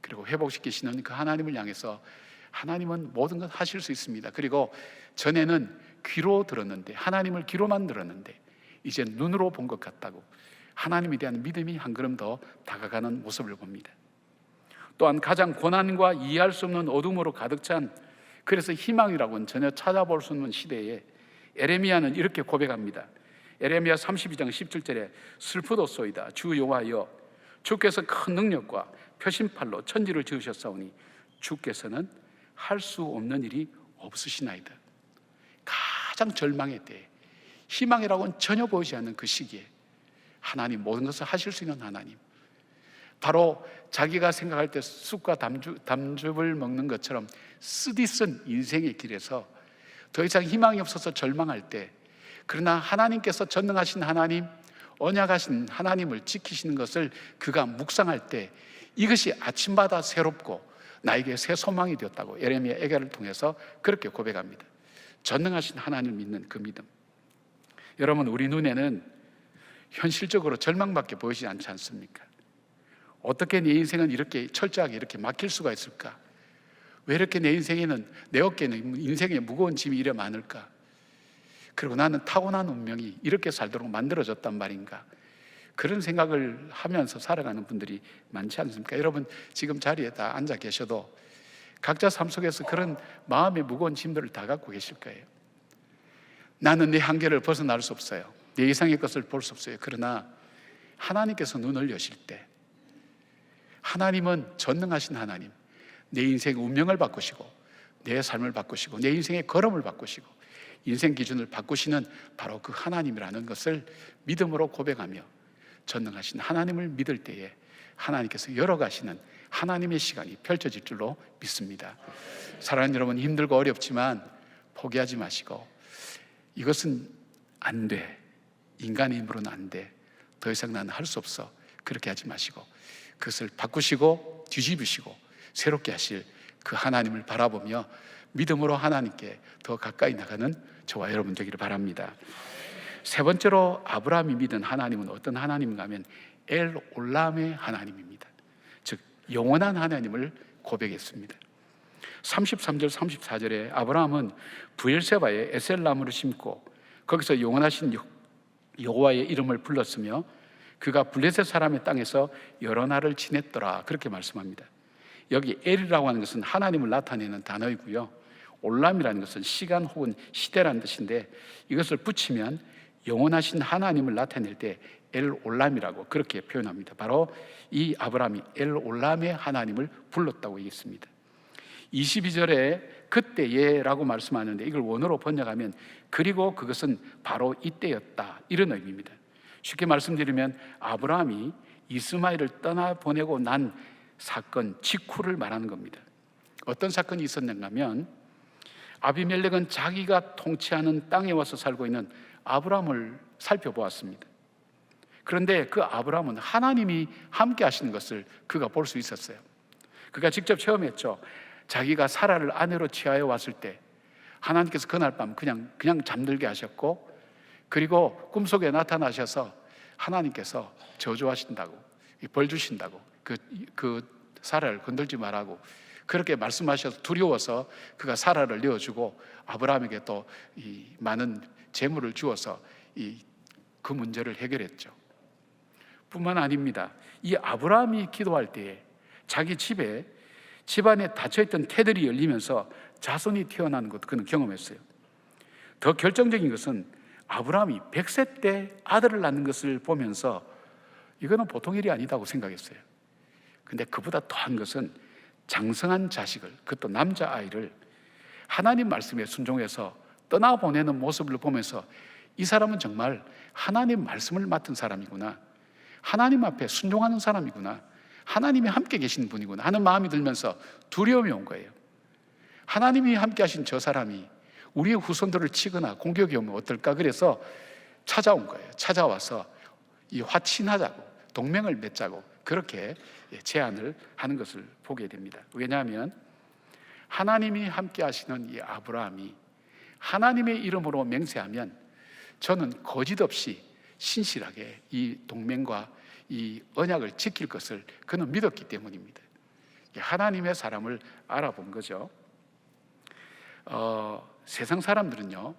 그리고 회복시키시는 그 하나님을 향해서 하나님은 모든 것 하실 수 있습니다. 그리고 전에는 귀로 들었는데, 하나님을 귀로만 들었는데 이제 눈으로 본 것 같다고 하나님에 대한 믿음이 한 걸음 더 다가가는 모습을 봅니다. 또한 가장 고난과 이해할 수 없는 어둠으로 가득 찬, 그래서 희망이라고는 전혀 찾아볼 수 없는 시대에 에레미야는 이렇게 고백합니다. 에레미야 32장 17절에 슬프도소이다 주 여호와여, 주께서 큰 능력과 표심팔로 천지를 지으셨사오니 주께서는 할 수 없는 일이 없으시나이다. 가장 절망의 때에, 희망이라고는 전혀 보이지 않는 그 시기에 하나님, 모든 것을 하실 수 있는 하나님, 바로 자기가 생각할 때 쑥과 담즙을 먹는 것처럼 쓰디쓴 인생의 길에서 더 이상 희망이 없어서 절망할 때, 그러나 하나님께서 전능하신 하나님, 언약하신 하나님을 지키시는 것을 그가 묵상할 때 이것이 아침마다 새롭고 나에게 새 소망이 되었다고 예레미야 애가를 통해서 그렇게 고백합니다. 전능하신 하나님을 믿는 그 믿음. 여러분, 우리 눈에는 현실적으로 절망밖에 보이지 않지 않습니까? 어떻게 내 인생은 이렇게 철저하게 이렇게 막힐 수가 있을까? 왜 이렇게 내 인생에는, 내 어깨에는 인생의 무거운 짐이 이래 많을까? 그리고 나는 타고난 운명이 이렇게 살도록 만들어졌단 말인가? 그런 생각을 하면서 살아가는 분들이 많지 않습니까? 여러분, 지금 자리에 다 앉아 계셔도 각자 삶 속에서 그런 마음의 무거운 짐들을 다 갖고 계실 거예요. 나는 내 한계를 벗어날 수 없어요. 내 이상의 것을 볼 수 없어요. 그러나 하나님께서 눈을 여실 때, 하나님은 전능하신 하나님, 내 인생의 운명을 바꾸시고 내 삶을 바꾸시고 내 인생의 걸음을 바꾸시고 인생 기준을 바꾸시는 바로 그 하나님이라는 것을 믿음으로 고백하며 전능하신 하나님을 믿을 때에 하나님께서 열어가시는 하나님의 시간이 펼쳐질 줄로 믿습니다. 사랑하는 여러분, 힘들고 어렵지만 포기하지 마시고, 이것은 안 돼, 인간의 힘으로는 안 돼, 더 이상 나는 할 수 없어, 그렇게 하지 마시고 그것을 바꾸시고 뒤집으시고 새롭게 하실 그 하나님을 바라보며 믿음으로 하나님께 더 가까이 나가는 저와 여러분 되기를 바랍니다. 세 번째로 아브라함이 믿은 하나님은 어떤 하나님인가 하면 엘 올람의 하나님입니다. 즉 영원한 하나님을 고백했습니다. 33절 34절에 아브라함은 부엘세바에 에셀나무를 심고 거기서 영원하신 여호와의 이름을 불렀으며 그가 블레셋 사람의 땅에서 여러 날을 지냈더라, 그렇게 말씀합니다. 여기 엘이라고 하는 것은 하나님을 나타내는 단어이고요, 올람이라는 것은 시간 혹은 시대라는 뜻인데 이것을 붙이면 영원하신 하나님을 나타낼 때 엘 올람이라고 그렇게 표현합니다. 바로 이 아브라함이 엘 올람의 하나님을 불렀다고 얘기했습니다. 22절에 그때에라고 말씀하는데 이걸 원어로 번역하면 그리고 그것은 바로 이때였다, 이런 의미입니다. 쉽게 말씀드리면 아브라함이 이스마엘을 떠나보내고 난 사건 직후를 말하는 겁니다. 어떤 사건이 있었는가 하면 아비멜렉은 자기가 통치하는 땅에 와서 살고 있는 아브라함을 살펴보았습니다. 그런데 그 아브라함은 하나님이 함께 하시는 것을 그가 볼 수 있었어요. 그가 직접 체험했죠. 자기가 사라를 아내로 취하여 왔을 때 하나님께서 그날 밤 그냥 잠들게 하셨고, 그리고 꿈속에 나타나셔서 하나님께서 저주하신다고, 벌 주신다고, 그 사라를 건들지 말라고 그렇게 말씀하셔서 두려워서 그가 사라를 내어주고 아브라함에게 또 이 많은 재물을 주어서 그 문제를 해결했죠. 뿐만 아닙니다. 이 아브라함이 기도할 때에 자기 집안에 닫혀있던 태들이 열리면서 자손이 태어나는 것도 그는 경험했어요. 더 결정적인 것은 아브라함이 100세 때 아들을 낳는 것을 보면서 이거는 보통 일이 아니다고 생각했어요. 근데 그보다 더한 것은 장성한 자식을, 그것도 남자아이를 하나님 말씀에 순종해서 떠나보내는 모습을 보면서 이 사람은 정말 하나님 말씀을 맡은 사람이구나, 하나님 앞에 순종하는 사람이구나, 하나님이 함께 계신 분이구나 하는 마음이 들면서 두려움이 온 거예요. 하나님이 함께 하신 저 사람이 우리의 후손들을 치거나 공격이 오면 어떨까, 그래서 찾아온 거예요. 찾아와서 이 화친하자고, 동맹을 맺자고 그렇게 제안을 하는 것을 보게 됩니다. 왜냐하면 하나님이 함께 하시는 이 아브라함이 하나님의 이름으로 맹세하면 저는 거짓없이 신실하게 이 동맹과 이 언약을 지킬 것을 그는 믿었기 때문입니다. 하나님의 사람을 알아본 거죠. 세상 사람들은요,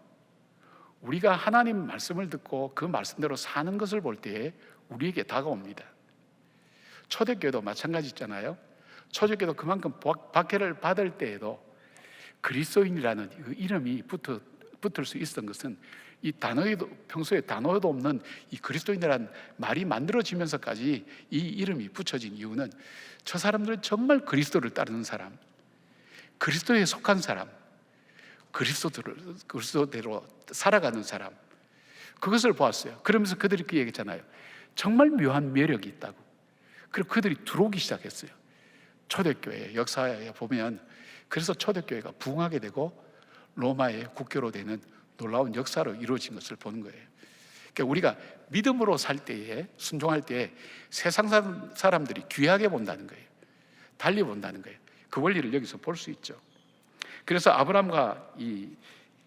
우리가 하나님 말씀을 듣고 그 말씀대로 사는 것을 볼 때에 우리에게 다가옵니다. 초대교회도 마찬가지잖아요. 초대교회도 그만큼 박해를 받을 때에도 그리스도인이라는 그 이름이 붙을 수 있었던 것은 이 단어에도, 평소에 단어에도 없는 이 그리스도인이라는 말이 만들어지면서까지 이 이름이 붙여진 이유는 저 사람들은 정말 그리스도를 따르는 사람, 그리스도에 속한 사람, 그리스도대로 살아가는 사람, 그것을 보았어요. 그러면서 그들이 그 얘기했잖아요. 정말 묘한 매력이 있다고. 그리고 그들이 들어오기 시작했어요. 초대교회 역사에 보면 그래서 초대교회가 부흥하게 되고 로마의 국교로 되는 놀라운 역사로 이루어진 것을 보는 거예요. 그러니까 우리가 믿음으로 살 때에, 순종할 때에 세상 사람들이 귀하게 본다는 거예요. 달리 본다는 거예요. 그 원리를 여기서 볼 수 있죠. 그래서 아브람과 이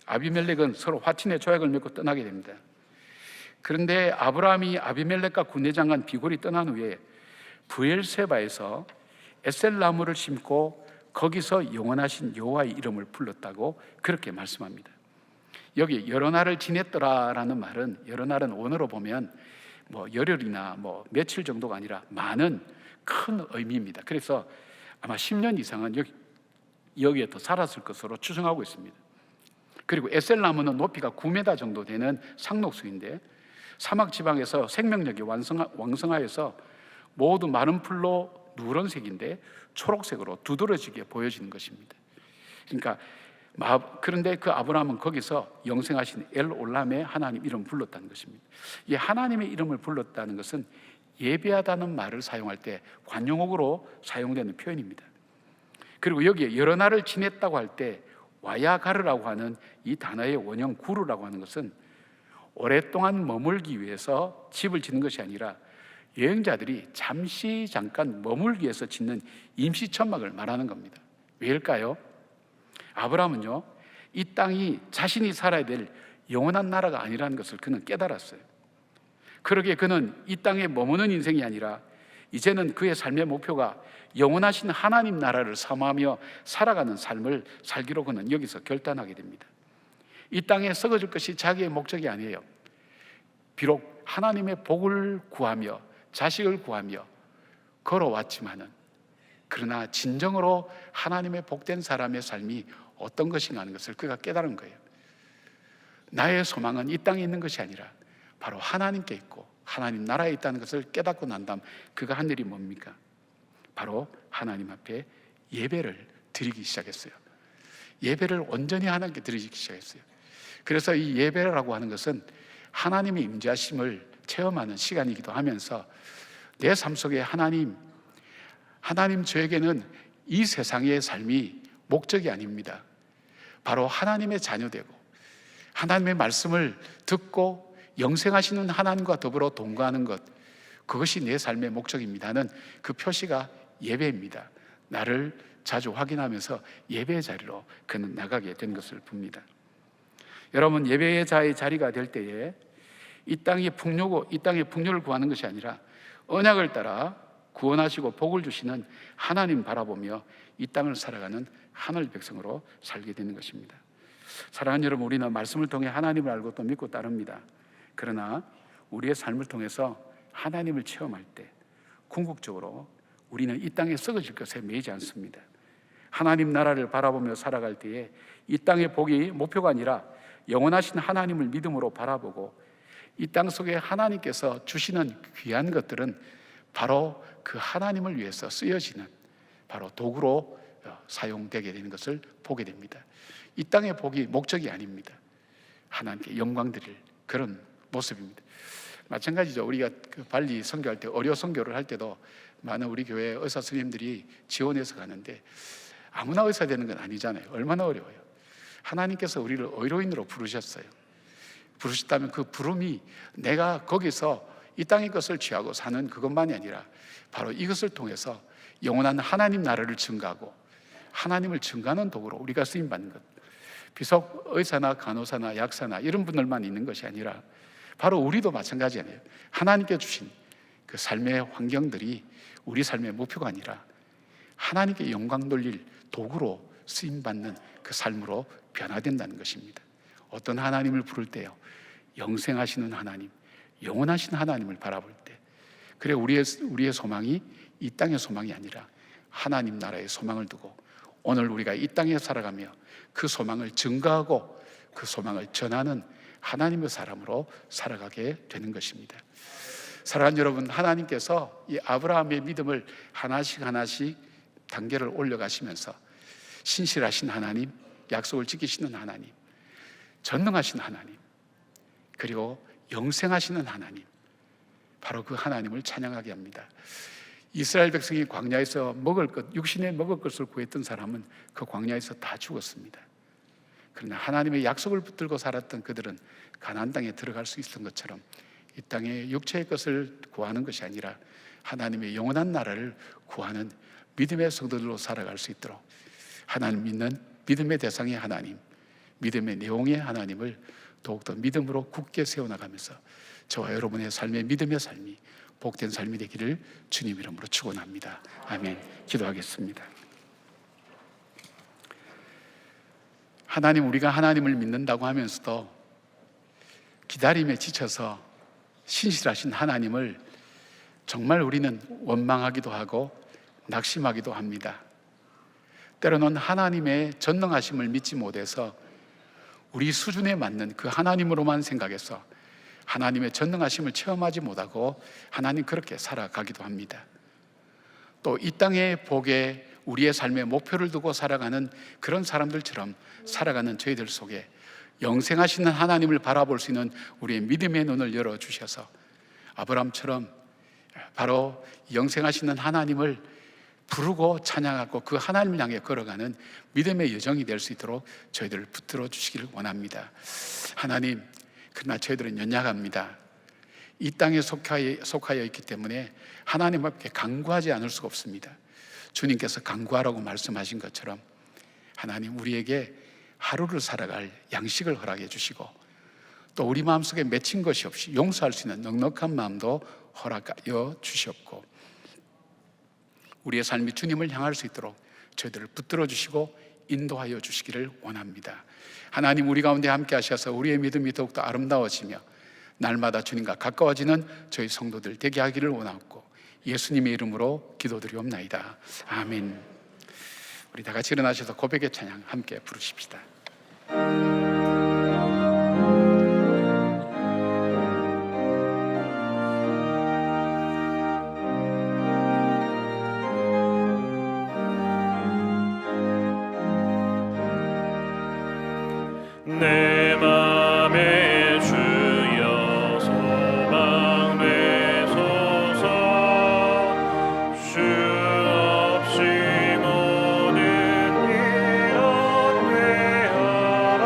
아비멜렉은 서로 화친의 조약을 맺고 떠나게 됩니다. 그런데 아브람이 아비멜렉과 군대장관 비골이 떠난 후에 브엘세바에서 에셀나무를 심고 거기서 영원하신 여호와의 이름을 불렀다고 그렇게 말씀합니다. 여기 여러 날을 지냈더라라는 말은, 여러 날은 원어로 보면 열흘이나 며칠 정도가 아니라 많은 큰 의미입니다. 그래서 아마 10년 이상은 여기에 더 살았을 것으로 추정하고 있습니다. 그리고 에셀나무는 높이가 9m 정도 되는 상록수인데 사막 지방에서 생명력이 왕성하여서 모두 마른 풀로 누런색인데 초록색으로 두드러지게 보여지는 것입니다. 그러니까 그런데 그 아브라함은 거기서 영생하신 엘 올람의 하나님 이름을 불렀다는 것입니다. 이 하나님의 이름을 불렀다는 것은 예배하다는 말을 사용할 때 관용어로 사용되는 표현입니다. 그리고 여기에 여러 날을 지냈다고 할 때 와야가르라고 하는 이 단어의 원형 구르라고 하는 것은 오랫동안 머물기 위해서 집을 짓는 것이 아니라 여행자들이 잠깐 머물기 위해서 짓는 임시천막을 말하는 겁니다. 왜일까요? 아브라함은요, 이 땅이 자신이 살아야 될 영원한 나라가 아니라는 것을 그는 깨달았어요. 그러기에 그는 이 땅에 머무는 인생이 아니라 이제는 그의 삶의 목표가 영원하신 하나님 나라를 사모하며 살아가는 삶을 살기로 그는 여기서 결단하게 됩니다. 이 땅에 썩어질 것이 자기의 목적이 아니에요. 비록 하나님의 복을 구하며 자식을 구하며 걸어왔지만은, 그러나 진정으로 하나님의 복된 사람의 삶이 어떤 것인가 하는 것을 그가 깨달은 거예요. 나의 소망은 이 땅에 있는 것이 아니라 바로 하나님께 있고 하나님 나라에 있다는 것을 깨닫고 난 다음 그가 한 일이 뭡니까? 바로 하나님 앞에 예배를 드리기 시작했어요. 예배를 온전히 하나님께 드리기 시작했어요. 그래서 이 예배라고 하는 것은 하나님의 임재하심을 체험하는 시간이기도 하면서 내 삶 속에 하나님 저에게는 이 세상의 삶이 목적이 아닙니다. 바로 하나님의 자녀되고 하나님의 말씀을 듣고 영생하시는 하나님과 더불어 동거하는 것, 그것이 내 삶의 목적입니다는 그 표시가 예배입니다. 나를 자주 확인하면서 예배의 자리로 그는 나가게 된 것을 봅니다. 여러분, 예배의 자리가 될 때에 이 땅의 풍요를 구하는 것이 아니라 언약을 따라 구원하시고 복을 주시는 하나님 바라보며 이 땅을 살아가는 하늘 백성으로 살게 되는 것입니다. 사랑하는 여러분, 우리는 말씀을 통해 하나님을 알고 또 믿고 따릅니다. 그러나 우리의 삶을 통해서 하나님을 체험할 때 궁극적으로 우리는 이 땅에 썩어질 것에 매이지 않습니다. 하나님 나라를 바라보며 살아갈 때에 이 땅의 복이 목표가 아니라 영원하신 하나님을 믿음으로 바라보고 이 땅 속에 하나님께서 주시는 귀한 것들은 바로 그 하나님을 위해서 쓰여지는 바로 도구로 사용되게 되는 것을 보게 됩니다. 이 땅의 복이 목적이 아닙니다. 하나님께 영광 드릴 그런 모습입니다. 마찬가지죠. 우리가 발리 선교할 때, 어려 선교를 할 때도 많은 우리 교회 의사 선생님들이 지원해서 가는데 아무나 의사 되는 건 아니잖아요. 얼마나 어려워요. 하나님께서 우리를 의료인으로 부르셨어요. 부르셨다면 그 부름이 내가 거기서 이 땅의 것을 취하고 사는 그것만이 아니라 바로 이것을 통해서 영원한 하나님 나라를 증거하고 하나님을 증거하는 도구로 우리가 쓰임받는 것, 비록 의사나 간호사나 약사나 이런 분들만 있는 것이 아니라 바로 우리도 마찬가지 아니에요. 하나님께 주신 그 삶의 환경들이 우리 삶의 목표가 아니라 하나님께 영광 돌릴 도구로 쓰임받는 그 삶으로 변화된다는 것입니다. 어떤 하나님을 부를 때요, 영생하시는 하나님, 영원하신 하나님을 바라볼 때, 그래 우리의 소망이 이 땅의 소망이 아니라 하나님 나라의 소망을 두고 오늘 우리가 이 땅에 살아가며 그 소망을 증거하고 그 소망을 전하는 하나님의 사람으로 살아가게 되는 것입니다. 사랑하는 여러분, 하나님께서 이 아브라함의 믿음을 하나씩 단계를 올려가시면서 신실하신 하나님, 약속을 지키시는 하나님, 전능하신 하나님, 그리고 영생하시는 하나님, 바로 그 하나님을 찬양하게 합니다. 이스라엘 백성이 광야에서 먹을 것, 육신에 먹을 것을 구했던 사람은 그 광야에서 다 죽었습니다. 그러나 하나님의 약속을 붙들고 살았던 그들은 가나안 땅에 들어갈 수 있었던 것처럼 이 땅에 육체의 것을 구하는 것이 아니라 하나님의 영원한 나라를 구하는 믿음의 성도들로 살아갈 수 있도록 하나님 믿는 믿음의 대상의 하나님, 믿음의 내용의 하나님을 더욱더 믿음으로 굳게 세워나가면서 저와 여러분의 삶의 믿음의 삶이 복된 삶이 되기를 주님 이름으로 축원합니다. 아멘. 기도하겠습니다. 하나님, 우리가 하나님을 믿는다고 하면서도 기다림에 지쳐서 신실하신 하나님을 정말 우리는 원망하기도 하고 낙심하기도 합니다. 때로는 하나님의 전능하심을 믿지 못해서 우리 수준에 맞는 그 하나님으로만 생각해서 하나님의 전능하심을 체험하지 못하고 하나님 그렇게 살아가기도 합니다. 또 이 땅의 복에 우리의 삶의 목표를 두고 살아가는 그런 사람들처럼 살아가는 저희들 속에 영생하시는 하나님을 바라볼 수 있는 우리의 믿음의 눈을 열어주셔서 아브라함처럼 바로 영생하시는 하나님을 부르고 찬양하고 그 하나님을 향해 걸어가는 믿음의 여정이 될 수 있도록 저희들을 붙들어 주시기를 원합니다. 하나님, 그러나 저희들은 연약합니다. 이 땅에 속하여 있기 때문에 하나님 앞에 간구하지 않을 수가 없습니다. 주님께서 간구하라고 말씀하신 것처럼 하나님, 우리에게 하루를 살아갈 양식을 허락해 주시고 또 우리 마음속에 맺힌 것이 없이 용서할 수 있는 넉넉한 마음도 허락하여 주시옵고 우리의 삶이 주님을 향할 수 있도록 저희들을 붙들어 주시고 인도하여 주시기를 원합니다. 하나님, 우리 가운데 함께 하셔서 우리의 믿음이 더욱더 아름다워지며 날마다 주님과 가까워지는 저희 성도들 되게 하기를 원하고 예수님의 이름으로 기도드리옵나이다. 아멘. 우리 다 같이 일어나셔서 고백의 찬양 함께 부르십시다. 내 맘에 주여 소망 되소서. 주 없이 모든 일 얻게 하라.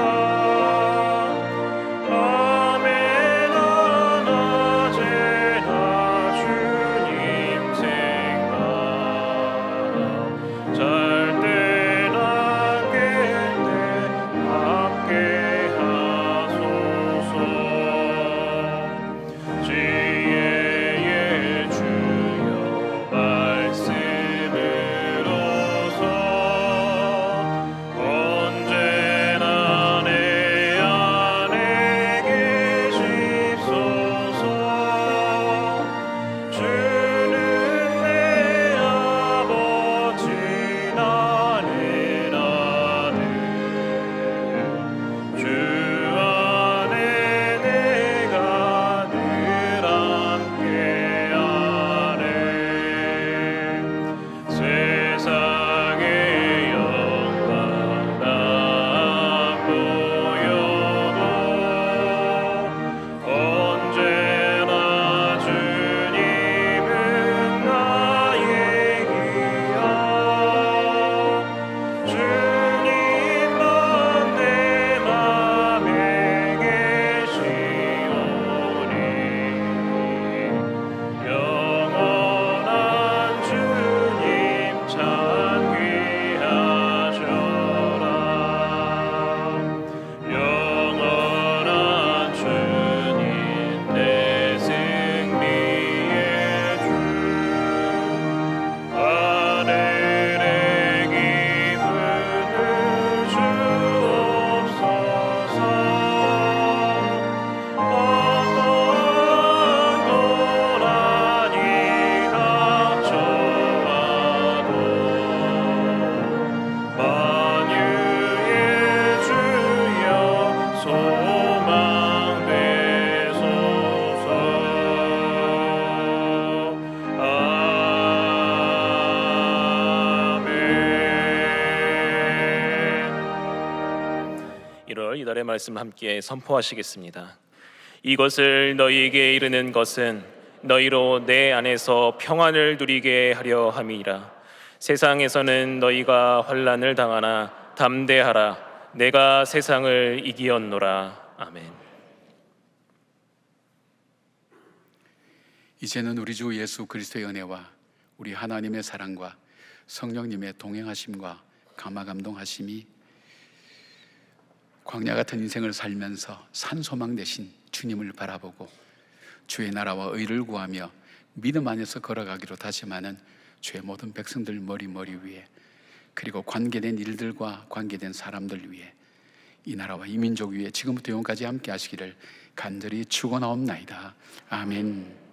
이달의 말씀을 함께 선포하시겠습니다. 이것을 너희에게 이르는 것은 너희로 내 안에서 평안을 누리게 하려 함이라. 세상에서는 너희가 환난을 당하나 담대하라. 내가 세상을 이기었노라. 아멘. 이제는 우리 주 예수 그리스도의 은혜와 우리 하나님의 사랑과 성령님의 동행하심과 감화 감동하심이 광야 같은 인생을 살면서 산소망 되신 주님을 바라보고 주의 나라와 의를 구하며 믿음 안에서 걸어가기로 다짐하는 주의 모든 백성들 머리 위에, 그리고 관계된 일들과 관계된 사람들 위에, 이 나라와 이 민족 위에 지금부터 영원까지 함께 하시기를 간절히 축원하옵나이다. 아멘.